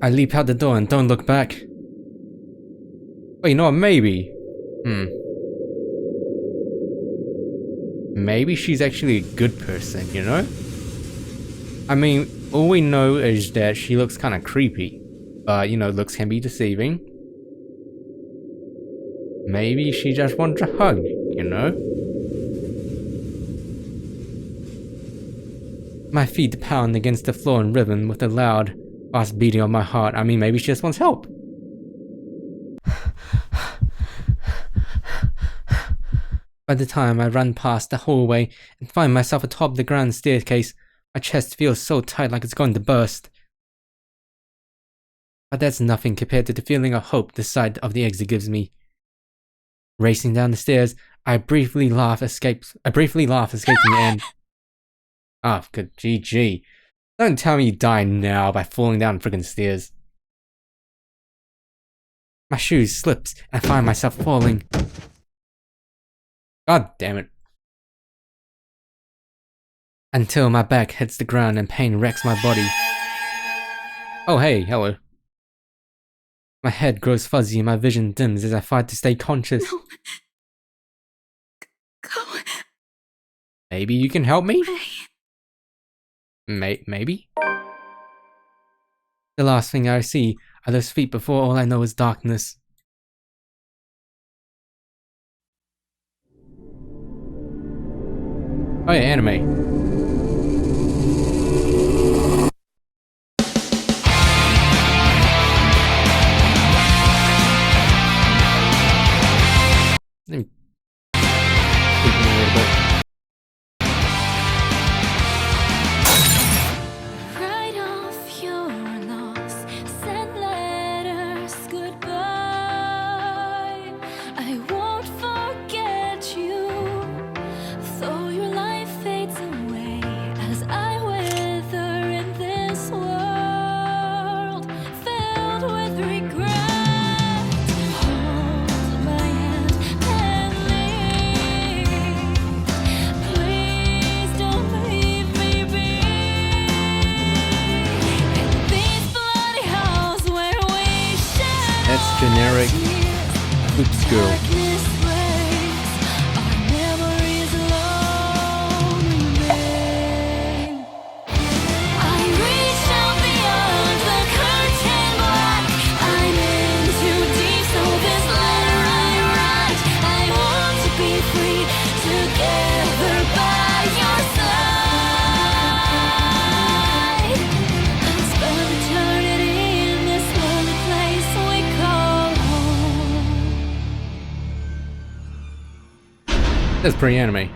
I leap out the door and don't look back. Wait, no, maybe. Maybe she's actually a good person, you know? I mean, all we know is that she looks kind of creepy. But, you know, looks can be deceiving. Maybe she just wants a hug, you know? My feet pound against the floor in rhythm with a loud, fast beating of my heart. I mean, maybe she just wants help. By the time I run past the hallway and find myself atop the grand staircase, my chest feels so tight like it's going to burst. But that's nothing compared to the feeling of hope the sight of the exit gives me. Racing down the stairs, I briefly laugh, escaping the end. Ah, good GG. Don't tell me you die now by falling down friggin' stairs. My shoes slips and I find myself falling. God damn it. Until my back hits the ground and pain wrecks my body. Oh hey, hello. My head grows fuzzy and my vision dims as I fight to stay conscious. No. Go. Maybe you can help me? Maybe? The last thing I see are those feet before all I know is darkness. Oh yeah, anime. Let me tweak them a little bit. Write off your loss, send letters goodbye. I won't forget you, though your life fades away as I wither in this world filled with regret. Hold my hand and leave. Please don't leave me be. In these bloody halls where we shed That's generic Oops girl. darkness breaks, our memories alone remain. I reach out beyond the curtain black. I'm in too deep, so this letter I write. I want to be free, together by your side. And spend eternity in this lonely place we call home. That's pretty anime.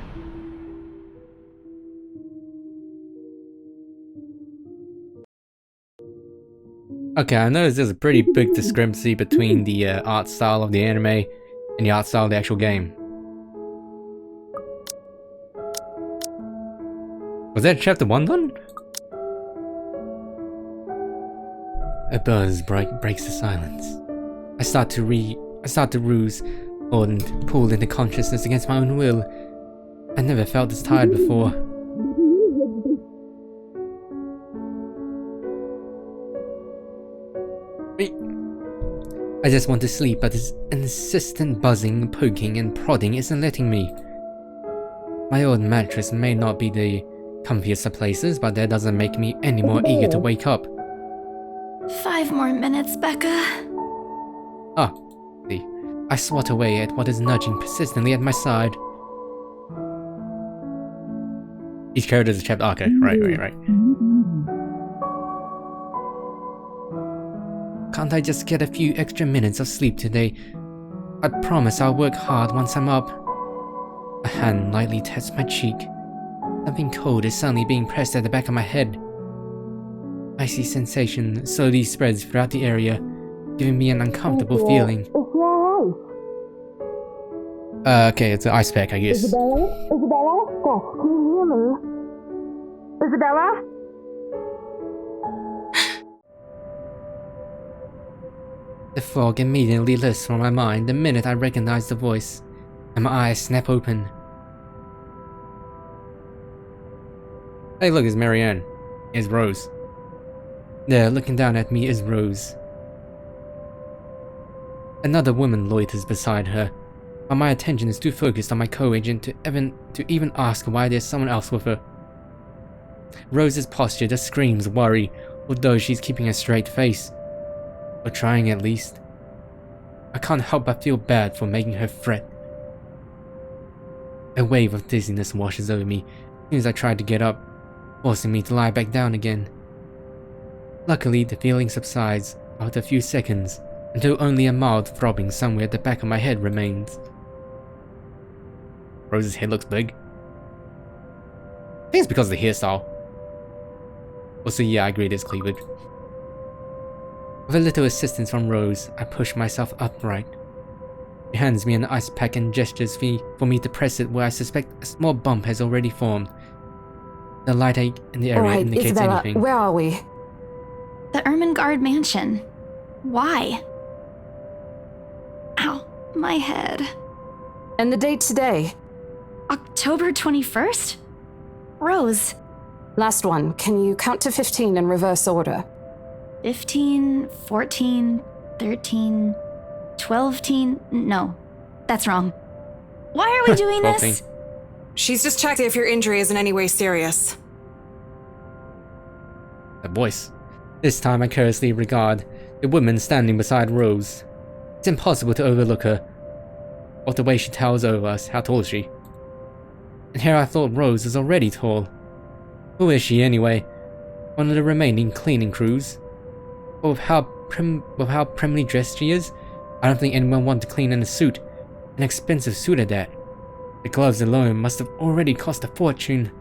Okay, I noticed there's a pretty big discrepancy between the art style of the anime and the art style of the actual game. Was that chapter 1 done? A buzz breaks the silence. I start to ruse, and pulled into consciousness against my own will. I never felt this tired before. I just want to sleep, but this insistent buzzing, poking, and prodding isn't letting me. My old mattress may not be the comfiest of places, but that doesn't make me any more eager to wake up. 5 more minutes, Becca. Ah, see. I swat away at what is nudging persistently at my side. Each character is a chapter. Okay, right. Can't I just get a few extra minutes of sleep today? I promise I'll work hard once I'm up. A hand lightly taps my cheek. Something cold is suddenly being pressed at the back of my head. Icy sensation slowly spreads throughout the area, giving me an uncomfortable feeling. Okay, it's an ice pack, I guess. Isabella? Stop. Can you hear me? Isabella? The fog immediately lifts from my mind the minute I recognize the voice, and my eyes snap open. Hey look, it's Marianne. It's Rose. There, looking down at me is Rose. Another woman loiters beside her, but my attention is too focused on my co-agent to even ask why there's someone else with her. Rose's posture just screams worry, although she's keeping a straight face. Or trying at least. I can't help but feel bad for making her fret. A wave of dizziness washes over me as soon as I try to get up, forcing me to lie back down again. Luckily, the feeling subsides after a few seconds, until only a mild throbbing somewhere at the back of my head remains. Rose's head looks big. I think it's because of the hairstyle. Also, yeah, I agree, there's cleavage. With a little assistance from Rose, I push myself upright. She hands me an ice pack and gestures for me to press it where I suspect a small bump has already formed. The light ache in the area indicates Isabella, anything. Where are we? The Ermengarde mansion. Why? Ow, my head. And the date today? October 21st? Rose. Last one. Can you count to 15 in reverse order? 15, 14, 13, 12, no, that's wrong. Why are we doing this? She's just checked if your injury is in any way serious. The voice. This time I curiously regard the woman standing beside Rose. It's impossible to overlook her, or the way she towers over us. How tall is she? And here I thought Rose was already tall. Who is she anyway? One of the remaining cleaning crews? But with how primly dressed she is, I don't think anyone would want to clean in a suit. An expensive suit at that. The gloves alone must have already cost a fortune.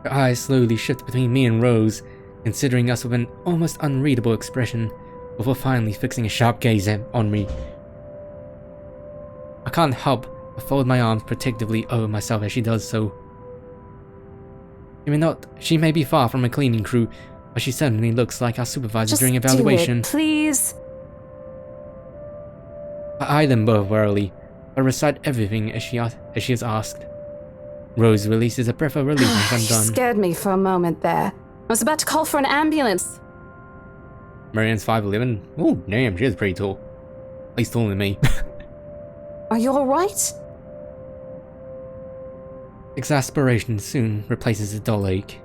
Her eyes slowly shift between me and Rose, considering us with an almost unreadable expression, before finally fixing a sharp gaze on me. I can't help but fold my arms protectively over myself as she does so. She may be far from a cleaning crew, but she certainly looks like our supervisor during evaluation. Do it, please. I eye them both warily, but recite everything as she has asked. Rose releases a breath of relief once I'm You done. scared me for a moment there. I was about to call for an ambulance. Marianne's 5'11". Oh, damn, she is pretty tall. At least taller than me. Are you alright? Exasperation soon replaces the dull ache.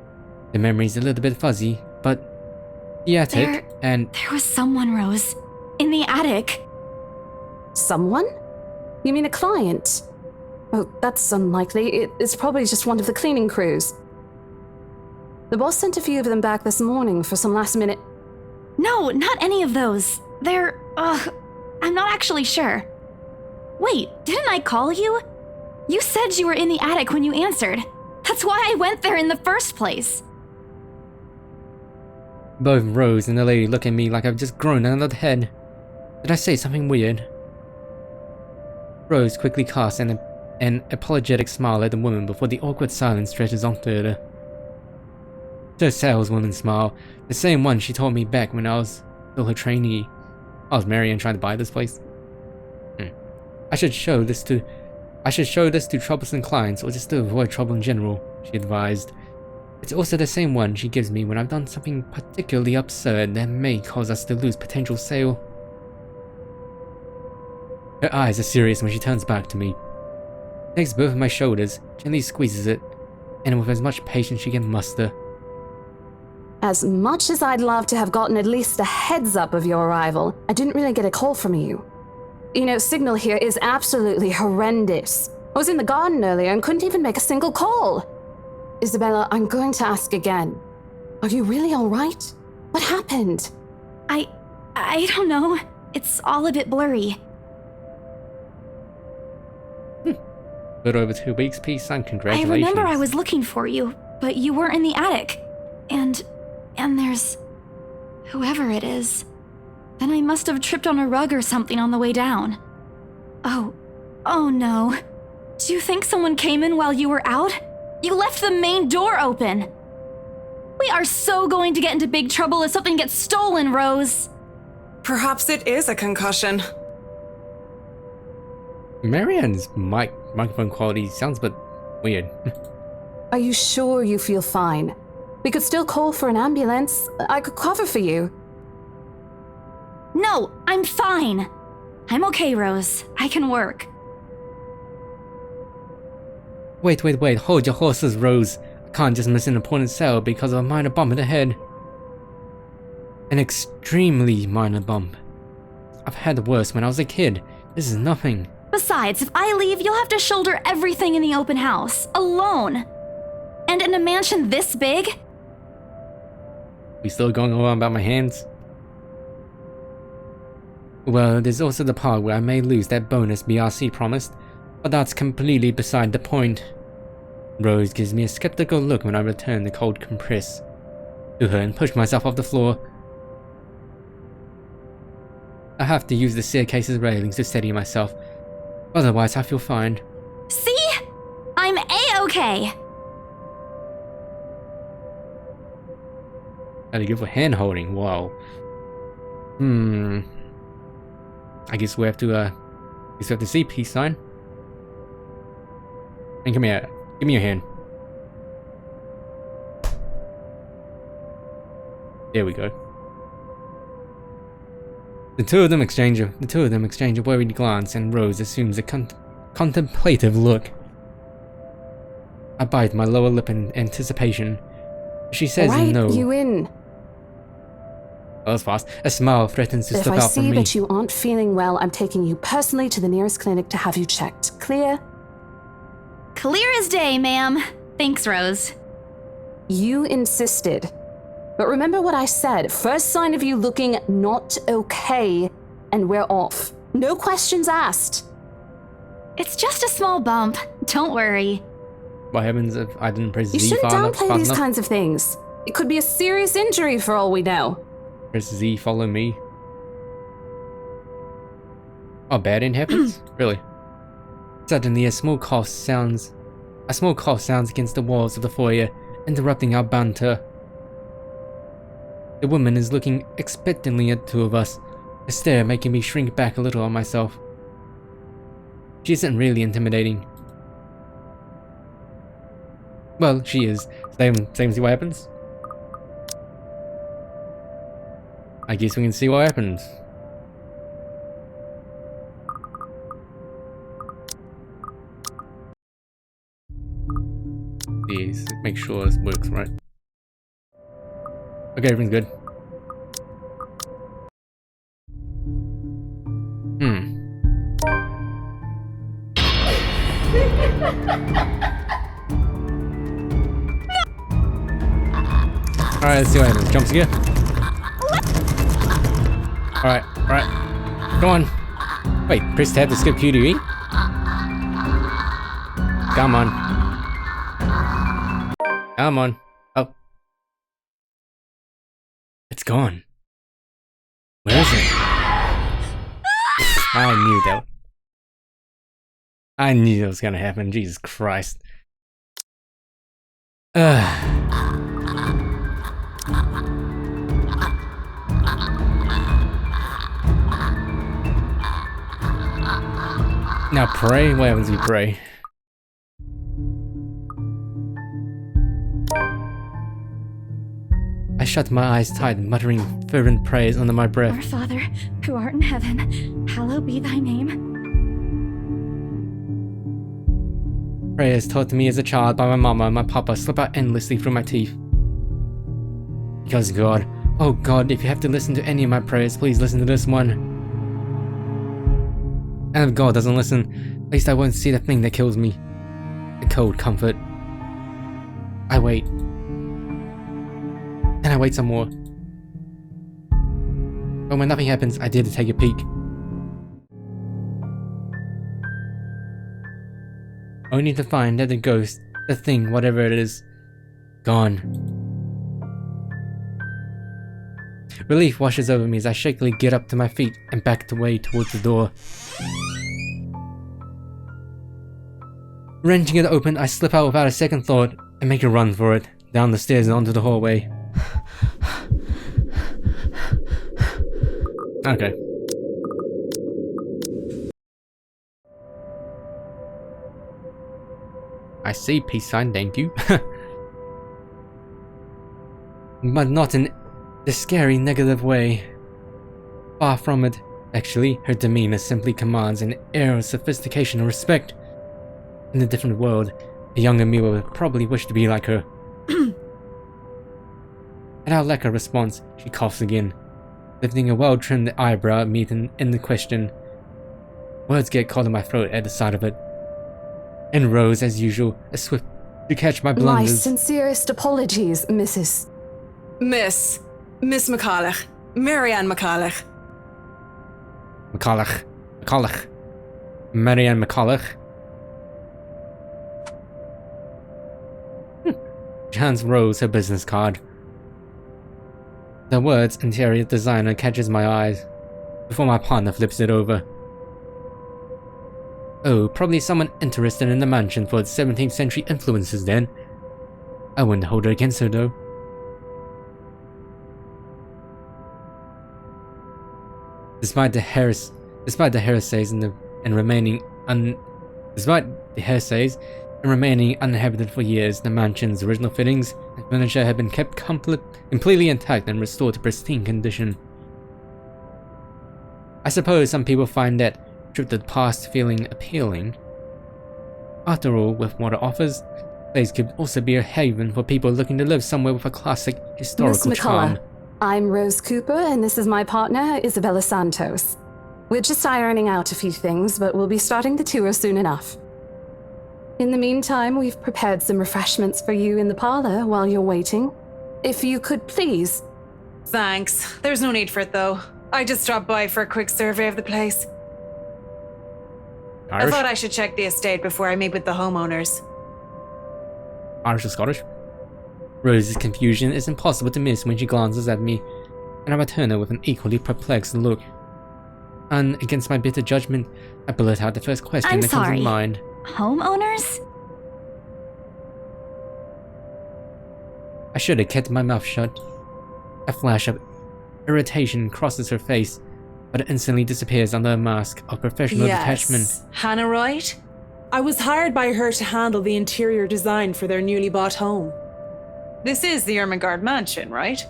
The memory's a little bit fuzzy, but theatric and... There was someone, Rose. In the attic. Someone? You mean a client? Oh, that's unlikely. It's probably just one of the cleaning crews. The boss sent a few of them back this morning for some last minute... No, not any of those. They're, I'm not actually sure. Wait, didn't I call you? You said you were in the attic when you answered. That's why I went there in the first place. Both Rose and the lady look at me like I've just grown another head. Did I say something weird? Rose quickly casts an apologetic smile at the woman before the awkward silence stretches onto her. It's her saleswoman smile, the same one she told me back when I was still her trainee. I was Marianne trying to buy this place. I should show this to troublesome clients or just to avoid trouble in general, she advised. It's also the same one she gives me when I've done something particularly absurd that may cause us to lose potential sale. Her eyes are serious when she turns back to me. Takes both of my shoulders, gently squeezes it, and with as much patience she can muster. As much as I'd love to have gotten at least a heads up of your arrival, I didn't really get a call from you. You know, signal here is absolutely horrendous. I was in the garden earlier and couldn't even make a single call. Isabella, I'm going to ask again. Are you really all right? What happened? I don't know. It's all a bit blurry. But over 2 weeks, peace sign, congratulations. I remember I was looking for you, but you weren't in the attic. And there's whoever it is. Then I must have tripped on a rug or something on the way down. Oh no. Do you think someone came in while you were out? You left the main door open. We are so going to get into big trouble if something gets stolen, Rose. Perhaps it is a concussion. Marianne's microphone quality sounds a bit weird. Are you sure you feel fine? We could still call for an ambulance. I could cover for you. No, I'm fine. I'm okay, Rose. I can work. Wait, hold your horses, Rose. I can't just miss an important sale because of a minor bump in the head. An extremely minor bump. I've had worse when I was a kid. This is nothing. Besides, if I leave, you'll have to shoulder everything in the open house, alone. And in a mansion this big? We still going on about my hands? Well, there's also the part where I may lose that bonus BRC promised, but that's completely beside the point. Rose gives me a skeptical look when I return the cold compress to her and push myself off the floor. I have to use the staircase's railings to steady myself, otherwise I feel fine. See? I'm A-okay. Had to give a hand holding, wow. I guess we have to see peace sign. And come here, give me your hand. There we go. The two of them exchange a worried glance, and Rose assumes a contemplative look. I bite my lower lip in anticipation. She says right, no. You in? That was fast. A smile threatens to slip out from me. If I see that you aren't feeling well, I'm taking you personally to the nearest clinic to have you checked. Clear? Clear as day, ma'am. Thanks, Rose. You insisted. But remember what I said. First sign of you looking not okay, and we're off. No questions asked. It's just a small bump. Don't worry. What happens if I didn't press Z You shouldn't fast downplay these enough? kinds of things. It could be a serious injury for all we know. Press Z, follow me. Oh, bad end happens? Really? Suddenly, a small cough sounds against the walls of the foyer, interrupting our banter. The woman is looking expectantly at the two of us, a stare making me shrink back a little on myself. She isn't really intimidating. Well, she is. Same, see what happens? I guess we can see what happens. Please, make sure this works right. Okay, everything's good. Alright, let's see what happens. Jump scare. Alright. Go on. Wait, press tab to skip QTE? Come on. Come on. Oh. gone. Where is it? I knew that. I knew that was gonna happen. Jesus Christ. Now pray? What happens if you pray? I shut my eyes tight, muttering fervent prayers under my Our breath. Father, who art in heaven, hallowed be thy name. Prayers taught to me as a child by my mama and my papa slip out endlessly through my teeth. Because God, oh God, if you have to listen to any of my prayers, please listen to this one. And if God doesn't listen, at least I won't see the thing that kills me. The cold comfort. I wait. And I wait some more. But when nothing happens, I dare to take a peek. Only to find that the ghost, the thing, whatever it is, gone. Relief washes over me as I shakily get up to my feet and back away towards the door. Wrenching it open, I slip out without a second thought and make a run for it, down the stairs and onto the hallway. Okay. I see, peace sign, thank you. But not in the scary negative way. Far from it. Actually, her demeanor simply commands an air of sophistication and respect. In a different world, a younger me would probably wish to be like her. At our lack of response, she coughs again, lifting a well-trimmed eyebrow at me in the question. Words get caught in my throat at the sight of it. And Rose, as usual, is swift to catch my My blunders. sincerest apologies, Mrs. Miss McCulloch. Marianne McCulloch. McCulloch. Marianne McCulloch. She hands Rose her business card. The words interior designer catches my eyes before my partner flips it over. Oh, probably someone interested in the mansion for its 17th century influences then. I wouldn't hold it against her though. Despite the heresies and remaining uninhabited for years, the mansion's original fittings and furniture have been kept completely intact and restored to pristine condition. I suppose some people find that trip to the past feeling appealing. After all, with what it offers, the place could also be a haven for people looking to live somewhere with a classic historical Miss charm. McCullough, I'm Rose Cooper, and this is my partner, Isabella Santos. We're just ironing out a few things, but we'll be starting the tour soon enough. In the meantime, we've prepared some refreshments for you in the parlor while you're waiting. If you could please. Thanks. There's no need for it, though. I just dropped by for a quick survey of the place. Irish? I thought I should check the estate before I meet with the homeowners. Irish or Scottish? Rose's confusion is impossible to miss when she glances at me, and I return her with an equally perplexed look. And against my bitter judgment, I blurt out the first question I'm that comes sorry. to mind. Homeowners? I should have kept my mouth shut. A flash of irritation crosses her face, but it instantly disappears under a mask of professional detachment. Hannah Wright? I was hired by her to handle the interior design for their newly bought home. This is the Ermengarde mansion, right?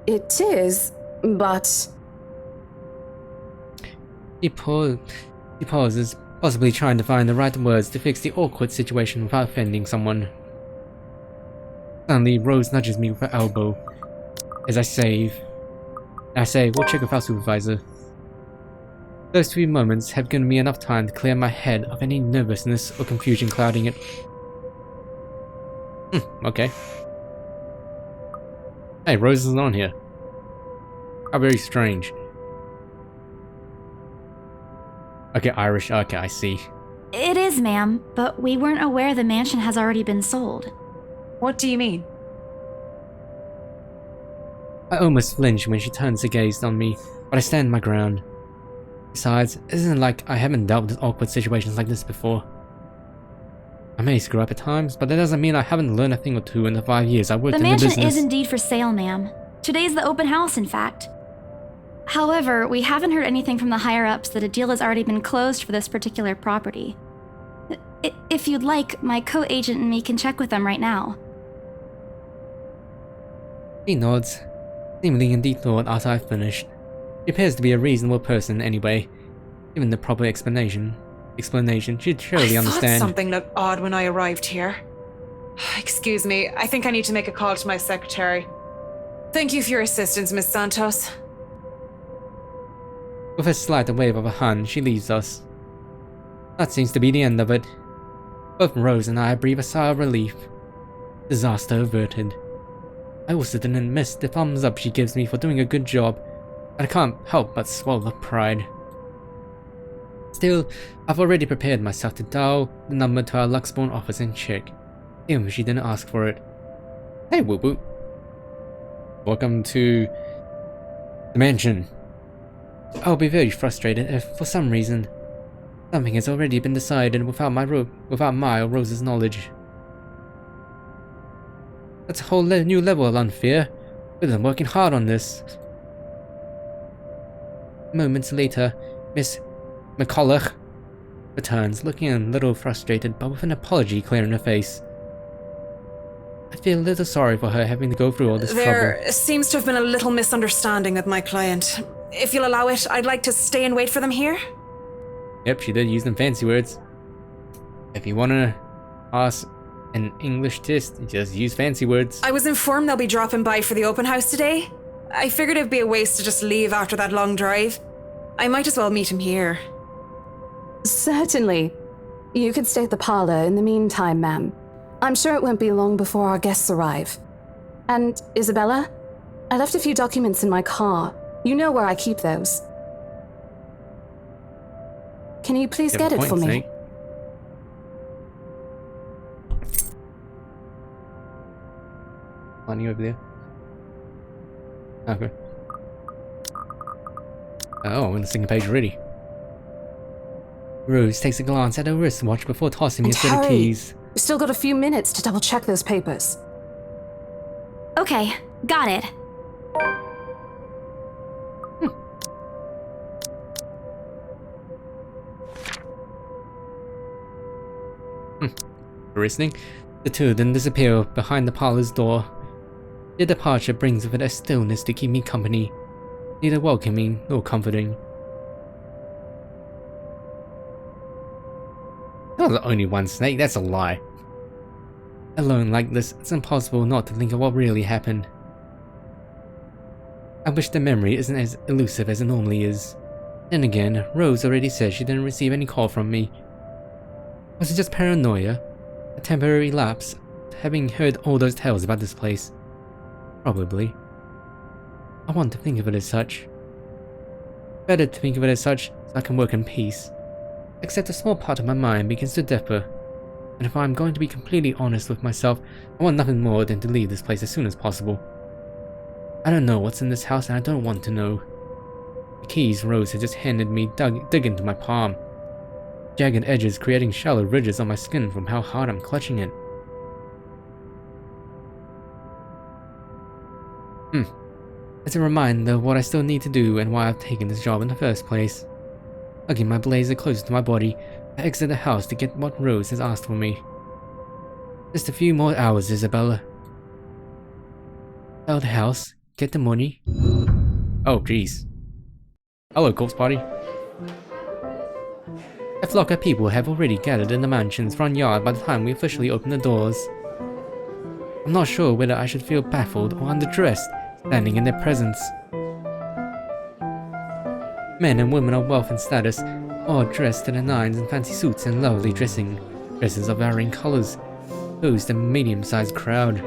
It is, but... She pauses, possibly trying to find the right words to fix the awkward situation without offending someone. Suddenly, Rose nudges me with her elbow as I say, we'll check with our supervisor. Those few moments have given me enough time to clear my head of any nervousness or confusion clouding it. Okay. Hey, Rose isn't on here. How very strange. Okay, Irish. Okay, I see. It is, ma'am, but we weren't aware the mansion has already been sold. What do you mean? I almost flinch when she turns her gaze on me, but I stand my ground. Besides, it isn't like I haven't dealt with awkward situations like this before. I may screw up at times, but that doesn't mean I haven't learned a thing or two in the 5 years I worked in the business. The mansion is indeed for sale, ma'am. Today's the open house, in fact. However, we haven't heard anything from the higher-ups that a deal has already been closed for this particular property. If you'd like, my co-agent and me can check with them right now. He nods, seemingly in deep thought after I've finished. She appears to be a reasonable person anyway. Given the proper explanation, she'd surely understand. I thought something looked odd when I arrived here. Excuse me, I think I need to make a call to my secretary. Thank you for your assistance, Miss Santos. With a slight wave of her hand, she leaves us. That seems to be the end of it. Both Rose and I breathe a sigh of relief. Disaster averted. I also didn't miss the thumbs up she gives me for doing a good job, but I can't help but swallow pride. Still, I've already prepared myself to dial the number to our Luxborn office and check, even if she didn't ask for it. Hey, Woo Woo. Welcome to the mansion. I'll be very frustrated if, for some reason, something has already been decided without my or Rose's knowledge. That's a whole new level of unfair. We've been working hard on this. Moments later, Miss McCulloch returns, looking a little frustrated, but with an apology clear in her face. I feel a little sorry for her having to go through all this trouble. There seems to have been a little misunderstanding with my client. If you'll allow it, I'd like to stay and wait for them here. Yep, she did use them fancy words. If you want to pass an English test, just use fancy words. I was informed they'll be dropping by for the open house today. I figured it'd be a waste to just leave after that long drive. I might as well meet him here. Certainly. You could stay at the parlor in the meantime, ma'am. I'm sure it won't be long before our guests arrive. And, Isabella, I left a few documents in my car. You know where I keep those. Can you please get it for me? Snake. Money over there. Okay. Oh, I'm on the single page already. Rose takes a glance at her wristwatch before tossing me a set of keys. We've still got a few minutes to double check those papers. Okay, got it. Listening, the two then disappear behind the parlor's door. Their departure brings with it a stillness to keep me company, neither welcoming nor comforting. Not the only one, Snake, that's a lie. Alone like this, it's impossible not to think of what really happened. I wish the memory isn't as elusive as it normally is. Then again, Rose already said she didn't receive any call from me. Was it just paranoia? A temporary lapse, having heard all those tales about this place? Probably. I want to think of it as such. Better to think of it as such so I can work in peace. Except a small part of my mind begins to differ. And if I'm going to be completely honest with myself, I want nothing more than to leave this place as soon as possible. I don't know what's in this house and I don't want to know. The keys Rose had just handed me dig into my palm. Jagged edges creating shallow ridges on my skin from how hard I'm clutching it. It's a reminder of what I still need to do and why I've taken this job in the first place. Hugging my blazer closer to my body, I exit the house to get what Rose has asked for me. Just a few more hours, Isabella. Sell the house, get the money. Oh, jeez. Hello, corpse party. A flock of people have already gathered in the mansion's front yard by the time we officially open the doors. I'm not sure whether I should feel baffled or underdressed standing in their presence. Men and women of wealth and status, all dressed to the nines in fancy suits and lovely dresses of varying colors, posed a medium-sized crowd.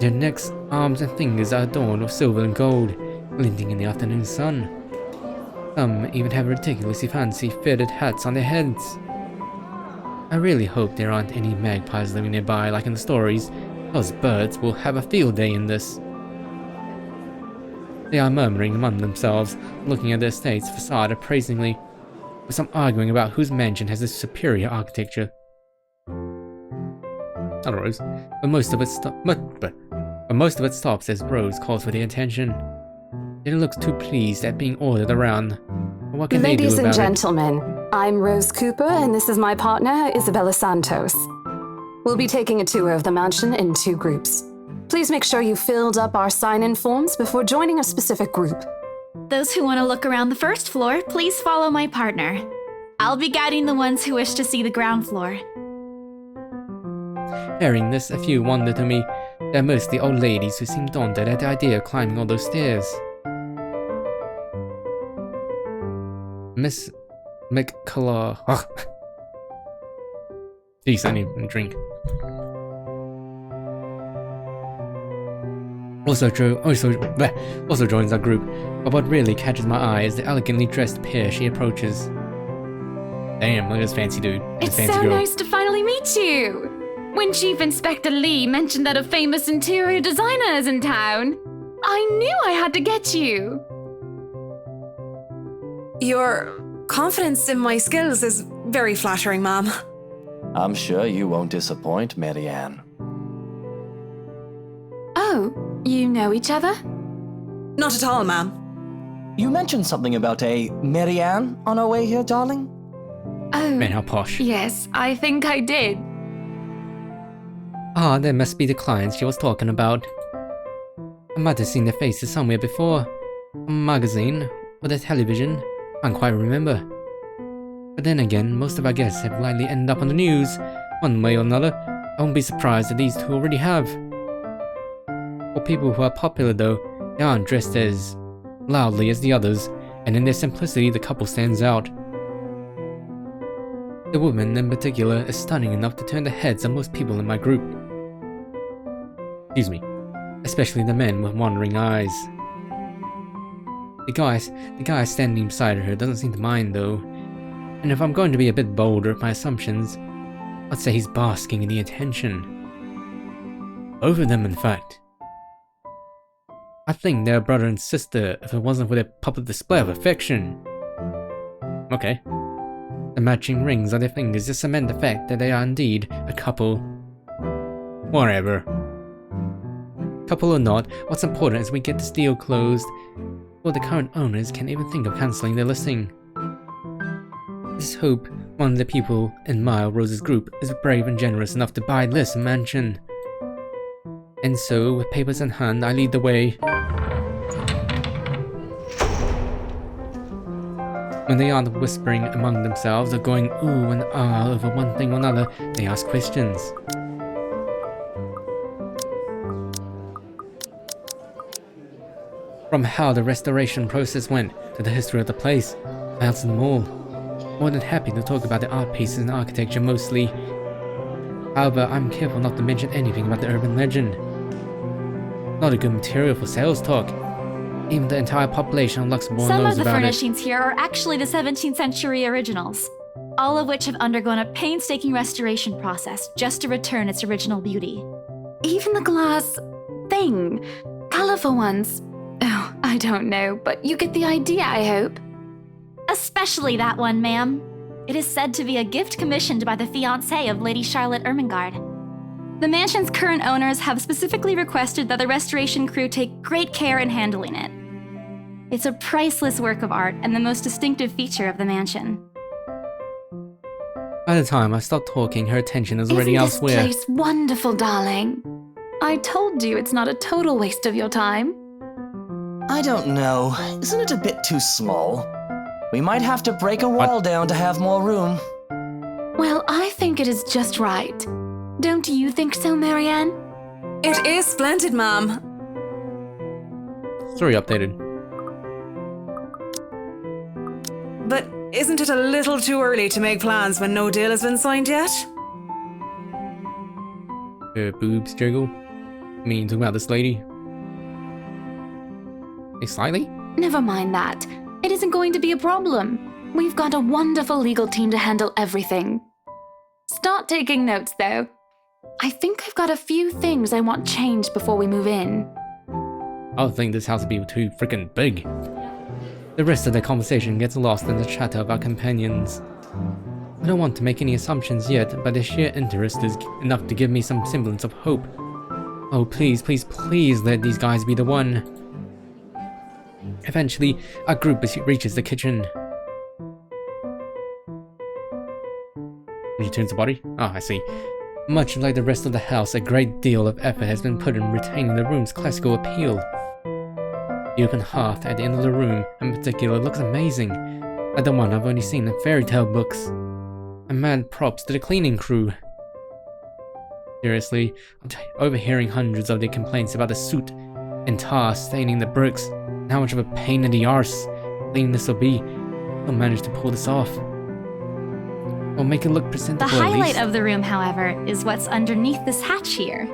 Their necks, arms and fingers are adorned with silver and gold, glinting in the afternoon sun. Some even have ridiculously fancy fitted hats on their heads. I really hope there aren't any magpies living nearby like in the stories. Those birds will have a field day in this. They are murmuring among themselves, looking at the estate's facade appraisingly, with some arguing about whose mansion has the superior architecture. Not Rose, but most of it stops as Rose calls for their attention. They don't look too pleased at being ordered around. But what can they do Ladies about and it? gentlemen, I'm Rose Cooper, and this is my partner, Isabella Santos. We'll be taking a tour of the mansion in 2 groups. Please make sure you filled up our sign-in forms before joining a specific group. Those who want to look around the first floor, please follow my partner. I'll be guiding the ones who wish to see the ground floor. Hearing this, a few wonder to me. They're mostly old ladies who seem daunted at the idea of climbing all those stairs. Miss McCullough. Ugh. Jeez, I need a drink. Also joins our group, but what really catches my eye is the elegantly dressed pair she approaches. Damn, look at this fancy dude. It's fancy so girl. nice to finally meet you! When Chief Inspector Lee mentioned that a famous interior designer is in town, I knew I had to get you! Your confidence in my skills is very flattering, ma'am. I'm sure you won't disappoint, Marianne. Oh, you know each other? Not at all, ma'am. You mentioned something about a Marianne on our way here, darling? Oh, Man, how posh. yes, I think I did. Ah, that must be the clients she was talking about. I might have seen their faces somewhere before. A magazine or the television. I can't quite remember. But then again, most of our guests have likely ended up on the news, one way or another. I won't be surprised that these two already have. For people who are popular though, they aren't dressed as loudly as the others, and in their simplicity the couple stands out. The woman in particular is stunning enough to turn the heads of most people in my group. Excuse me. Especially the men with wandering eyes. The guy standing beside her doesn't seem to mind though. And if I'm going to be a bit bolder with my assumptions, I'd say he's basking in the attention. Both of them, in fact. I think they're brother and sister if it wasn't for their public display of affection. Okay. The matching rings on their fingers just cement the fact that they are indeed a couple. Whatever. Couple or not, what's important is we get this deal closed, or the current owners can't even think of cancelling their listing. Let's hope one of the people in Mile Rose's group is brave and generous enough to buy this mansion. And so, with papers in hand, I lead the way. When they aren't whispering among themselves or going ooh and ah over one thing or another, they ask questions. From how the restoration process went to the history of the place, I answer them all. More than happy to talk about the art pieces and architecture mostly. However, I'm careful not to mention anything about the urban legend. Not a good material for sales talk. Even the entire population of Luxembourg Some knows of the about it. furnishings here are actually the 17th century originals, all of which have undergone a painstaking restoration process just to return its original beauty. Even the glass thing. Colorful ones. Oh, I don't know, but you get the idea, I hope. Especially that one, ma'am. It is said to be a gift commissioned by the fiancé of Lady Charlotte Ermengarde. The mansion's current owners have specifically requested that the restoration crew take great care in handling it. It's a priceless work of art and the most distinctive feature of the mansion. By the time I stopped talking, her attention is already Isn't elsewhere. this place wonderful, darling? I told you it's not a total waste of your time. I don't know. Isn't it a bit too small? We might have to break a wall down to have more room. Well, I think it is just right. Don't you think so, Marianne? It is splendid, ma'am. Story updated. But isn't it a little too early to make plans when no deal has been signed yet? Her boobs jiggle. Talking about this lady. Hey, slightly? Never mind that. It isn't going to be a problem. We've got a wonderful legal team to handle everything. Start taking notes, though. I think I've got a few things I want changed before we move in. I would think this house would be too freaking big. The rest of the conversation gets lost in the chatter of our companions. I don't want to make any assumptions yet, but their sheer interest is enough to give me some semblance of hope. Oh, please, please, please let these guys be the one. Eventually, our group reaches the kitchen. She turns the body? Oh, I see. Much like the rest of the house, a great deal of effort has been put in retaining the room's classical appeal. The open hearth at the end of the room, in particular, looks amazing, like the one I've only seen in fairy tale books. And mad props to the cleaning crew. Seriously, I'm overhearing hundreds of their complaints about the soot and tar staining the bricks, and how much of a pain in the arse cleaning this will be. They'll manage to pull this off. We'll make it look presentable. The highlight of the room, however, is what's underneath this hatch here.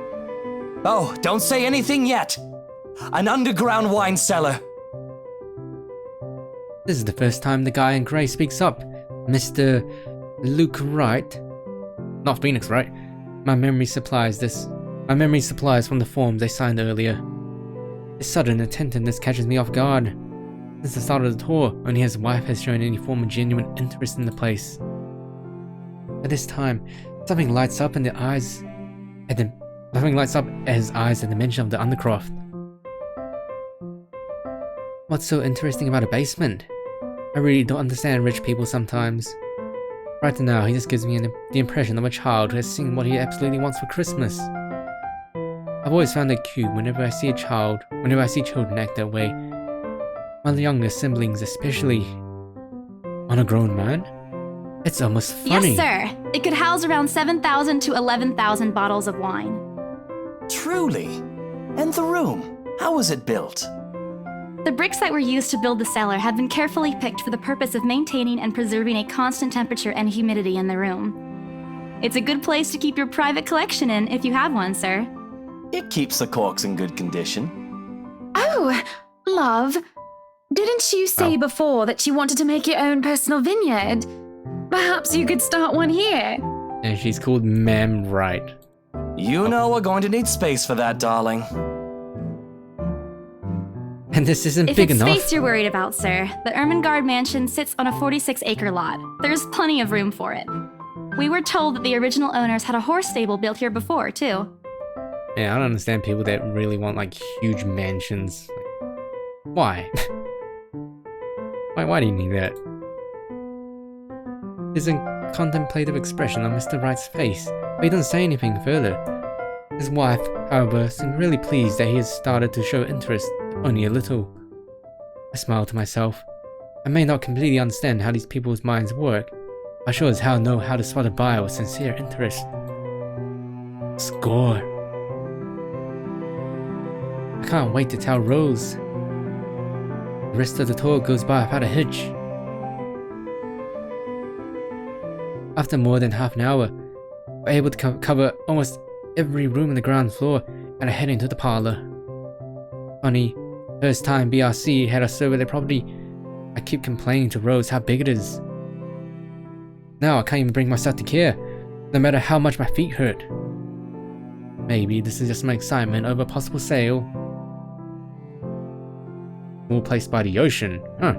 Oh, don't say anything yet! An underground wine cellar! This is the first time the guy in grey speaks up. Mr. Luke Wright. Not Phoenix, right? My memory supplies from the forms they signed earlier. His sudden attentiveness catches me off guard. Since the start of the tour, only his wife has shown any form of genuine interest in the place. At this time, something lights up in the eyes something lights up at his eyes at the mention of the Undercroft. What's so interesting about a basement? I really don't understand rich people sometimes. Right now, he just gives me the impression of a child who has seen what he absolutely wants for Christmas. I've always found it cute whenever I see children act that way. My younger siblings especially. On a grown man? It's almost funny. Yes, sir. It could house around 7,000 to 11,000 bottles of wine. Truly? And the room? How was it built? The bricks that were used to build the cellar have been carefully picked for the purpose of maintaining and preserving a constant temperature and humidity in the room. It's a good place to keep your private collection in if you have one, sir. It keeps the corks in good condition. Oh, love. Didn't you say before that you wanted to make your own personal vineyard? Perhaps you could start one here. And she's called Ma'am Wright. You know we're going to need space for that, darling. And this isn't if big it's enough. Space you're worried about, sir, the Ermengarde mansion sits on a 46-acre lot. There's plenty of room for it. We were told that the original owners had a horse stable built here before, too. Yeah, I don't understand people that really want like huge mansions. Why? Why do you need that? There's a contemplative expression on Mr. Wright's face, but he doesn't say anything further. His wife, however, seemed really pleased that he has started to show interest, only a little. I smiled to myself. I may not completely understand how these people's minds work, but I sure as hell know how to spot a buyer with sincere interest. Score! I can't wait to tell Rose. The rest of the tour goes by without a hitch. After more than half an hour, we're able to cover almost every room on the ground floor and are heading to the parlor. Funny, first time BRC had us over their property, I keep complaining to Rose how big it is. Now I can't even bring myself to care, no matter how much my feet hurt. Maybe this is just my excitement over a possible sale. Small place by the ocean, huh?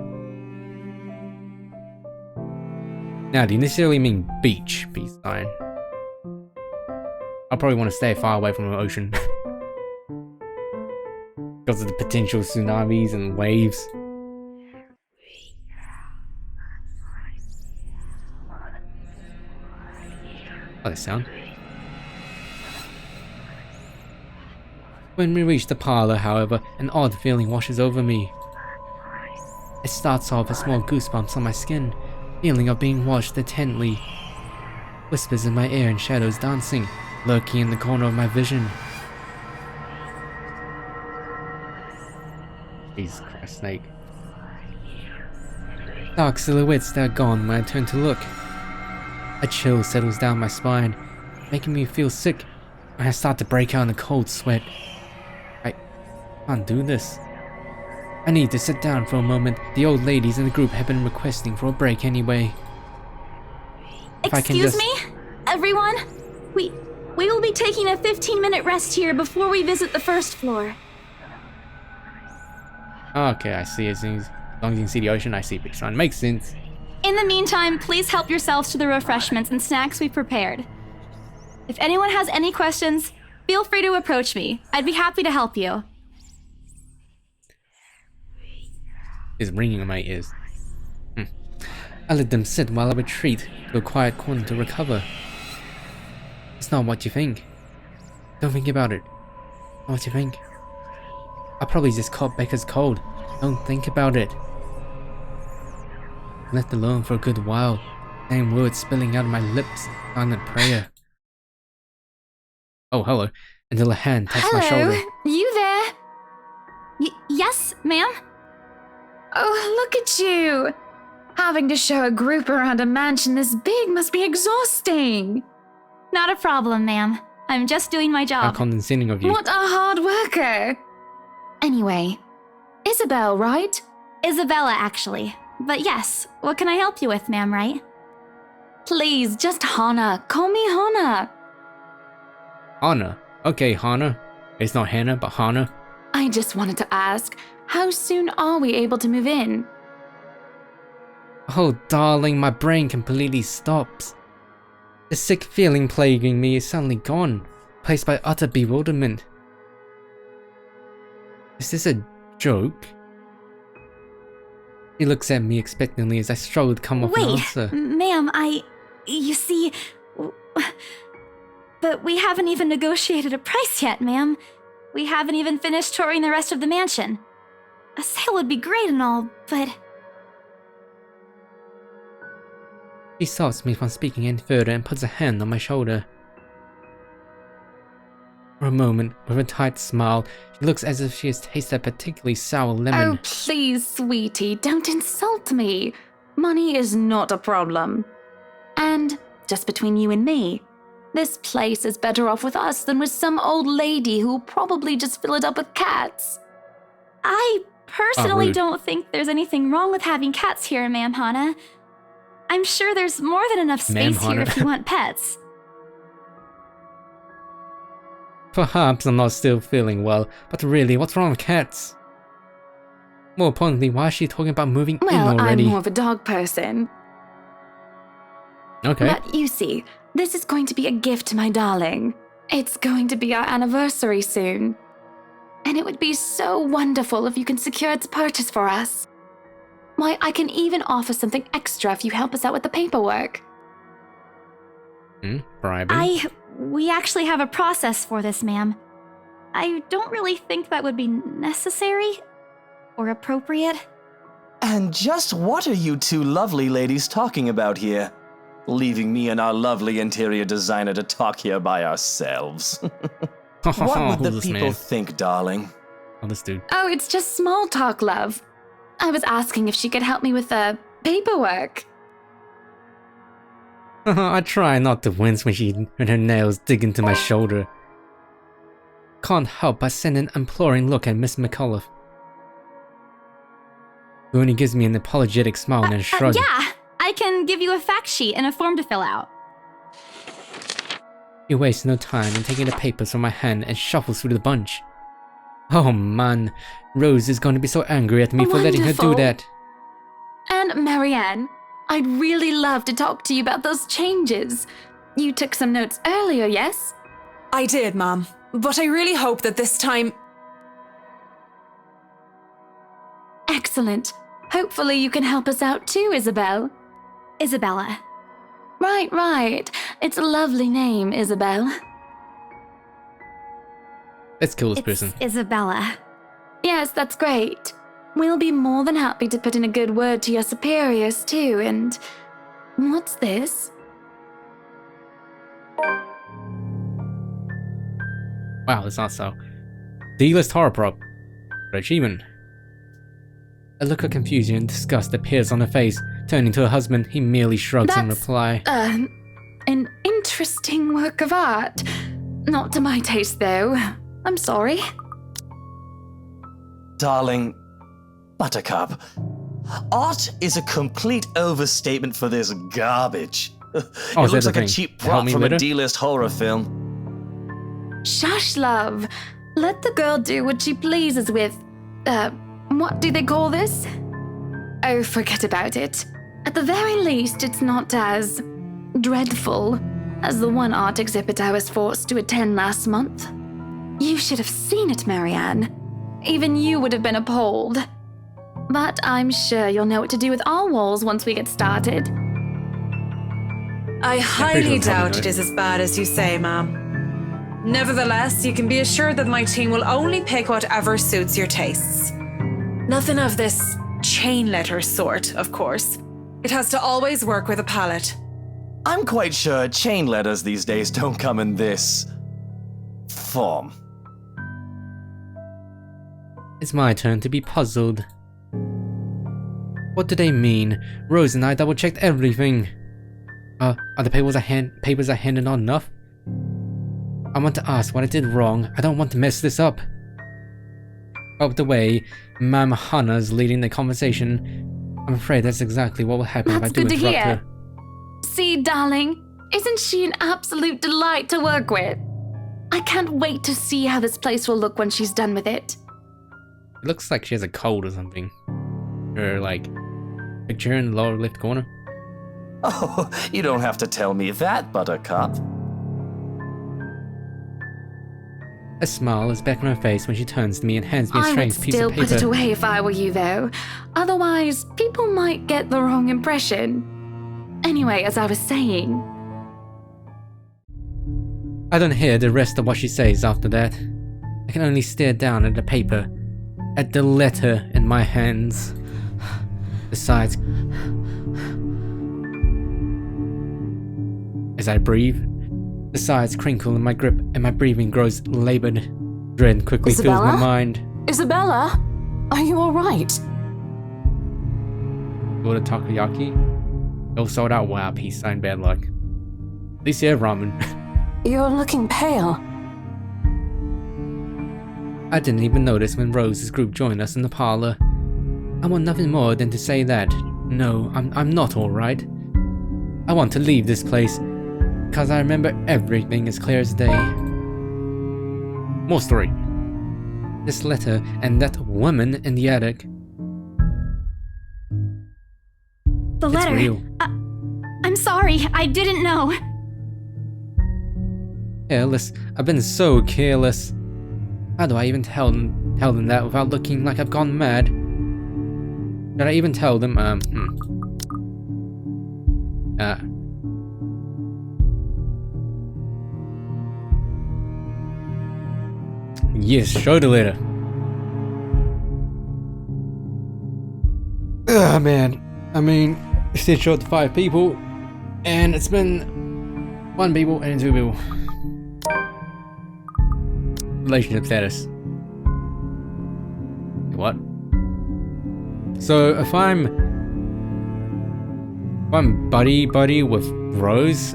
Now, do you necessarily mean beach, peace sign? I'll probably want to stay far away from the ocean. Because of the potential tsunamis and waves. Oh, that sound. When we reach the parlor, however, an odd feeling washes over me. It starts off with small goosebumps on my skin, feeling of being watched intently. Whispers in my ear and shadows dancing, lurking in the corner of my vision. Jesus Christ, Snake. Dark silhouettes that are gone when I turn to look. A chill settles down my spine, making me feel sick, and I start to break out in a cold sweat. I can't do this. I need to sit down for a moment. The old ladies in the group have been requesting for a break anyway. Excuse me, everyone? We will be taking a 15-minute rest here before we visit the first floor. Okay, I see. As long as you can see the ocean, I see big sun. Makes sense. In the meantime, please help yourselves to the refreshments and snacks we prepared. If anyone has any questions, feel free to approach me. I'd be happy to help you. It's ringing in my ears. I let them sit while I retreat to a quiet corner to recover. It's not what you think. Don't think about it. Not what you think. I probably just caught Becca's cold. Don't think about it. Left alone for a good while. Same words spilling out of my lips. Silent prayer. Oh, hello. Until a hand touched my shoulder. You there? Yes, ma'am? Oh, look at you! Having to show a group around a mansion this big must be exhausting. Not a problem, ma'am. I'm just doing my How job. condescending of you. What a hard worker! Anyway, Isabel, right? Isabella, actually. But yes, what can I help you with, ma'am, right? Please, just Hana. Call me Hana. Hana. Okay, Hana. It's not Hannah, but Hana. I just wanted to ask, how soon are we able to move in? Oh, darling, my brain completely stops. The sick feeling plaguing me is suddenly gone, replaced by utter bewilderment. Is this a joke? He looks at me expectantly as I struggle to come up with an answer. Ma'am, you see... But we haven't even negotiated a price yet, ma'am. We haven't even finished touring the rest of the mansion. A sale would be great and all, but... She stops me from speaking any further and puts a hand on my shoulder. For a moment, with a tight smile, she looks as if she has tasted a particularly sour lemon. Oh, please, sweetie, don't insult me. Money is not a problem. And, just between you and me, this place is better off with us than with some old lady who will probably just fill it up with cats. I personally rude. don't think there's anything wrong with having cats here, ma'am Hana. I'm sure there's more than enough Ma'am space here Hana. if you want pets. Perhaps I'm not still feeling well, but really, what's wrong with cats? More importantly, why is she talking about moving in Well, already? I'm more of a dog person. Okay. But you see, this is going to be a gift to my darling. It's going to be our anniversary soon. And it would be so wonderful if you can secure its purchase for us. Why, I can even offer something extra if you help us out with the paperwork. Bribery? We actually have a process for this, ma'am. I don't really think that would be necessary or appropriate. And just what are you two lovely ladies talking about here? Leaving me and our lovely interior designer to talk here by ourselves. What would Who's the this people man? think, darling? Oh, this dude. Oh, it's just small talk, love. I was asking if she could help me with the paperwork. I try not to wince when her nails dig into my shoulder. Can't help but send an imploring look at Miss McAuliffe, who only gives me an apologetic smile and a shrug. Yeah, I can give you a fact sheet and a form to fill out. He wastes no time in taking the papers from my hand and shuffles through the bunch. Oh man, Rose is going to be so angry at me for letting her do Wonderful. that. And Marianne, I'd really love to talk to you about those changes. You took some notes earlier, yes? I did, Mom. But I really hope that this time... Excellent. Hopefully you can help us out too, Isabel. Isabella. Right. It's a lovely name, Isabel. Let's kill this person. Isabella. Yes, that's great. We'll be more than happy to put in a good word to your superiors too, and... What's this? Wow, that's not so. D-list horror prop. For achievement. A look of confusion and disgust appears on her face. Turning to her husband, he merely shrugs in That's, reply. An interesting work of art. Not to my taste, though. I'm sorry. Darling, Buttercup, art is a complete overstatement for this garbage. It is that looks the like a thing? cheap Help prop me from a later? D-list horror film. Shush, love. Let the girl do what she pleases with, What do they call this? Oh, forget about it. At the very least, it's not as dreadful as the one art exhibit I was forced to attend last month. You should have seen it, Marianne. Even you would have been appalled. But I'm sure you'll know what to do with all walls once we get started. I highly doubt it is as bad as you say, ma'am. Nevertheless, you can be assured that my team will only pick whatever suits your tastes. Nothing of this chain letter sort, of course. It has to always work with a palette. I'm quite sure chain letters these days don't come in this form. It's my turn to be puzzled. What do they mean? Rose and I double-checked everything. Are the papers I handed not enough? I want to ask what I did wrong. I don't want to mess this up. Of the way Ma'am Hannah's leading the conversation, I'm afraid that's exactly what will happen if I do interrupt her. See, darling, isn't she an absolute delight to work with? I can't wait to see how this place will look when she's done with it. It looks like she has a cold or something. Her, like, picture in the lower left corner. Oh, you don't have to tell me that, Buttercup. A smile is back on her face when she turns to me and hands me a strange piece of paper. I would still put it away if I were you, though. Otherwise, people might get the wrong impression. Anyway, as I was saying... I don't hear the rest of what she says after that. I can only stare down at the paper, at the letter in my hands. Besides... As I breathe, the sides crinkle in my grip and my breathing grows labored. Dread quickly fills my mind. Isabella? Are you alright? Order takoyaki? All sold out. Wow, peace sign, bad luck. At least you have ramen. You're looking pale. I didn't even notice when Rose's group joined us in the parlor. I want nothing more than to say that, no, I'm not alright. I want to leave this place, because I remember everything as clear as day. More story. This letter and that woman in the attic. The letter. It's real. I'm sorry, I didn't know. Careless. I've been so careless. How do I even tell them that without looking like I've gone mad? Should I even tell them, Yes, show the letter. Man. I mean, it said show it to 5 people, and it's been 1 people and 2 people. Relationship status. What? So if I'm buddy with Rose,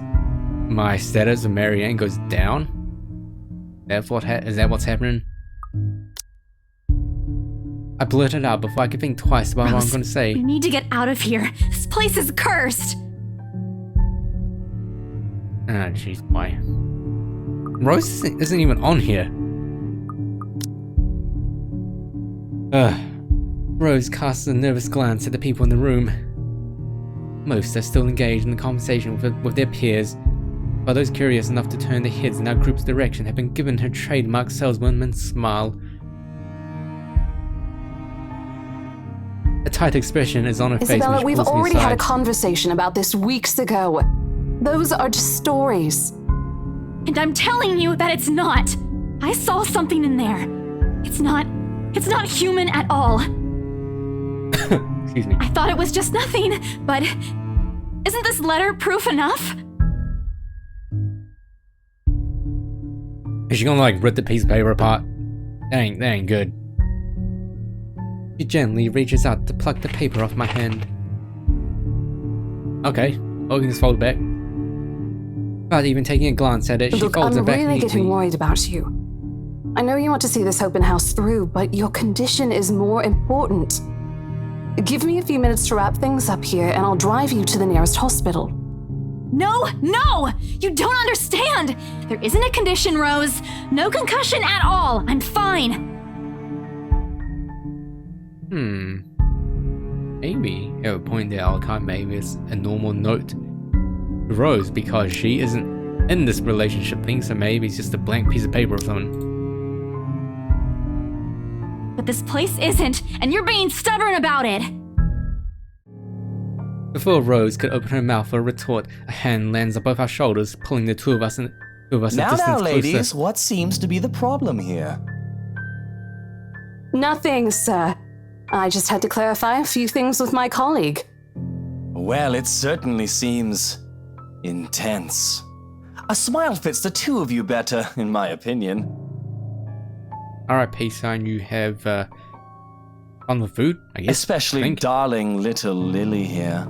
my status of Marianne goes down? Is that what's happening? I blurted out before I could think twice about what I'm going to say. You need to get out of here. This place is cursed. Ah, jeez, why? Rose isn't even on here. Rose casts a nervous glance at the people in the room. Most are still engaged in the conversation with their peers, while those curious enough to turn their heads in our group's direction have been given her trademark salesman's smile. A tight expression is on her face. Isabella, we've pulls me already had a aside. conversation about this weeks ago. Those are just stories. And I'm telling you that it's not. I saw something in there. It's not human at all. Excuse me. I thought it was just nothing, but isn't this letter proof enough? Is she gonna like rip the piece of paper apart? That ain't good. She gently reaches out to pluck the paper off my hand. Okay, I can just fold it back. Without even taking a glance at it, she Look, folds I'm it back really neatly. getting worried about you. I know you want to see this open house through, but your condition is more important. Give me a few minutes to wrap things up here, and I'll drive you to the nearest hospital. No! You don't understand! There isn't a condition, Rose. No concussion at all. I'm fine. Maybe it would point that Alcott maybe is a normal note to Rose because she isn't in this relationship thing, so maybe it's just a blank piece of paper or something. But this place isn't, and you're being stubborn about it! Before Rose could open her mouth for a retort, a hand lands above our shoulders, pulling the two of us a distance Now, ladies, closer. what seems to be the problem here? Nothing, sir. I just had to clarify a few things with my colleague. Well, it certainly seems intense. A smile fits the two of you better, in my opinion. Alright, peace sign, you have on the food, I guess. Especially darling little Lily here.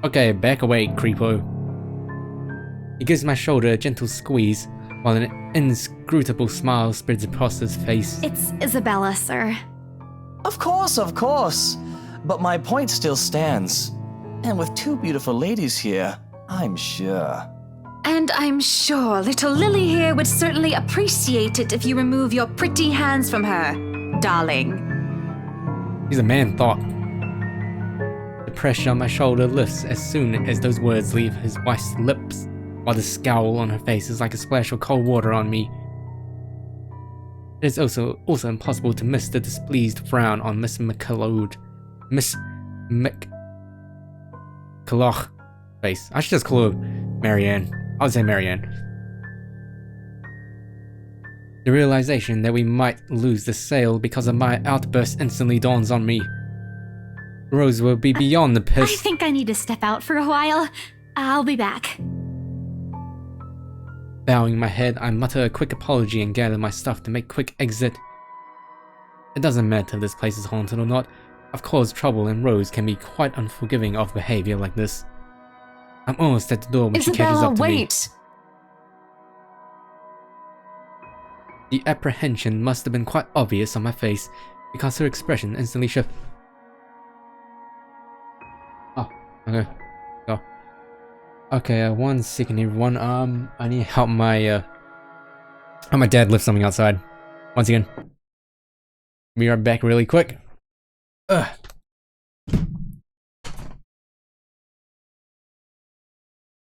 Okay, back away, creepo. He gives my shoulder a gentle squeeze, while an inscrutable smile spreads across his face. It's Isabella, sir. Of course. But my point still stands. And with two beautiful ladies here, I'm sure. And I'm sure little Lily here would certainly appreciate it if you remove your pretty hands from her, darling. He's a man thought. The pressure on my shoulder lifts as soon as those words leave his wife's lips, while the scowl on her face is like a splash of cold water on me. It is also impossible to miss the displeased frown on Miss McCulloch's face. I should just call her Marianne. I'll say Marianne. The realization that we might lose the sale because of my outburst instantly dawns on me. Rose will be beyond the piss. I think I need to step out for a while. I'll be back. Bowing my head, I mutter a quick apology and gather my stuff to make quick exit. It doesn't matter if this place is haunted or not. I've caused trouble and Rose can be quite unforgiving of behavior like this. I'm almost at the door when she catches up to wait! me. The apprehension must have been quite obvious on my face because her expression instantly shifted. Oh, okay. So, okay, 1 second everyone. I need to help my dad lift something outside. Once again. Be right back really quick. Ugh.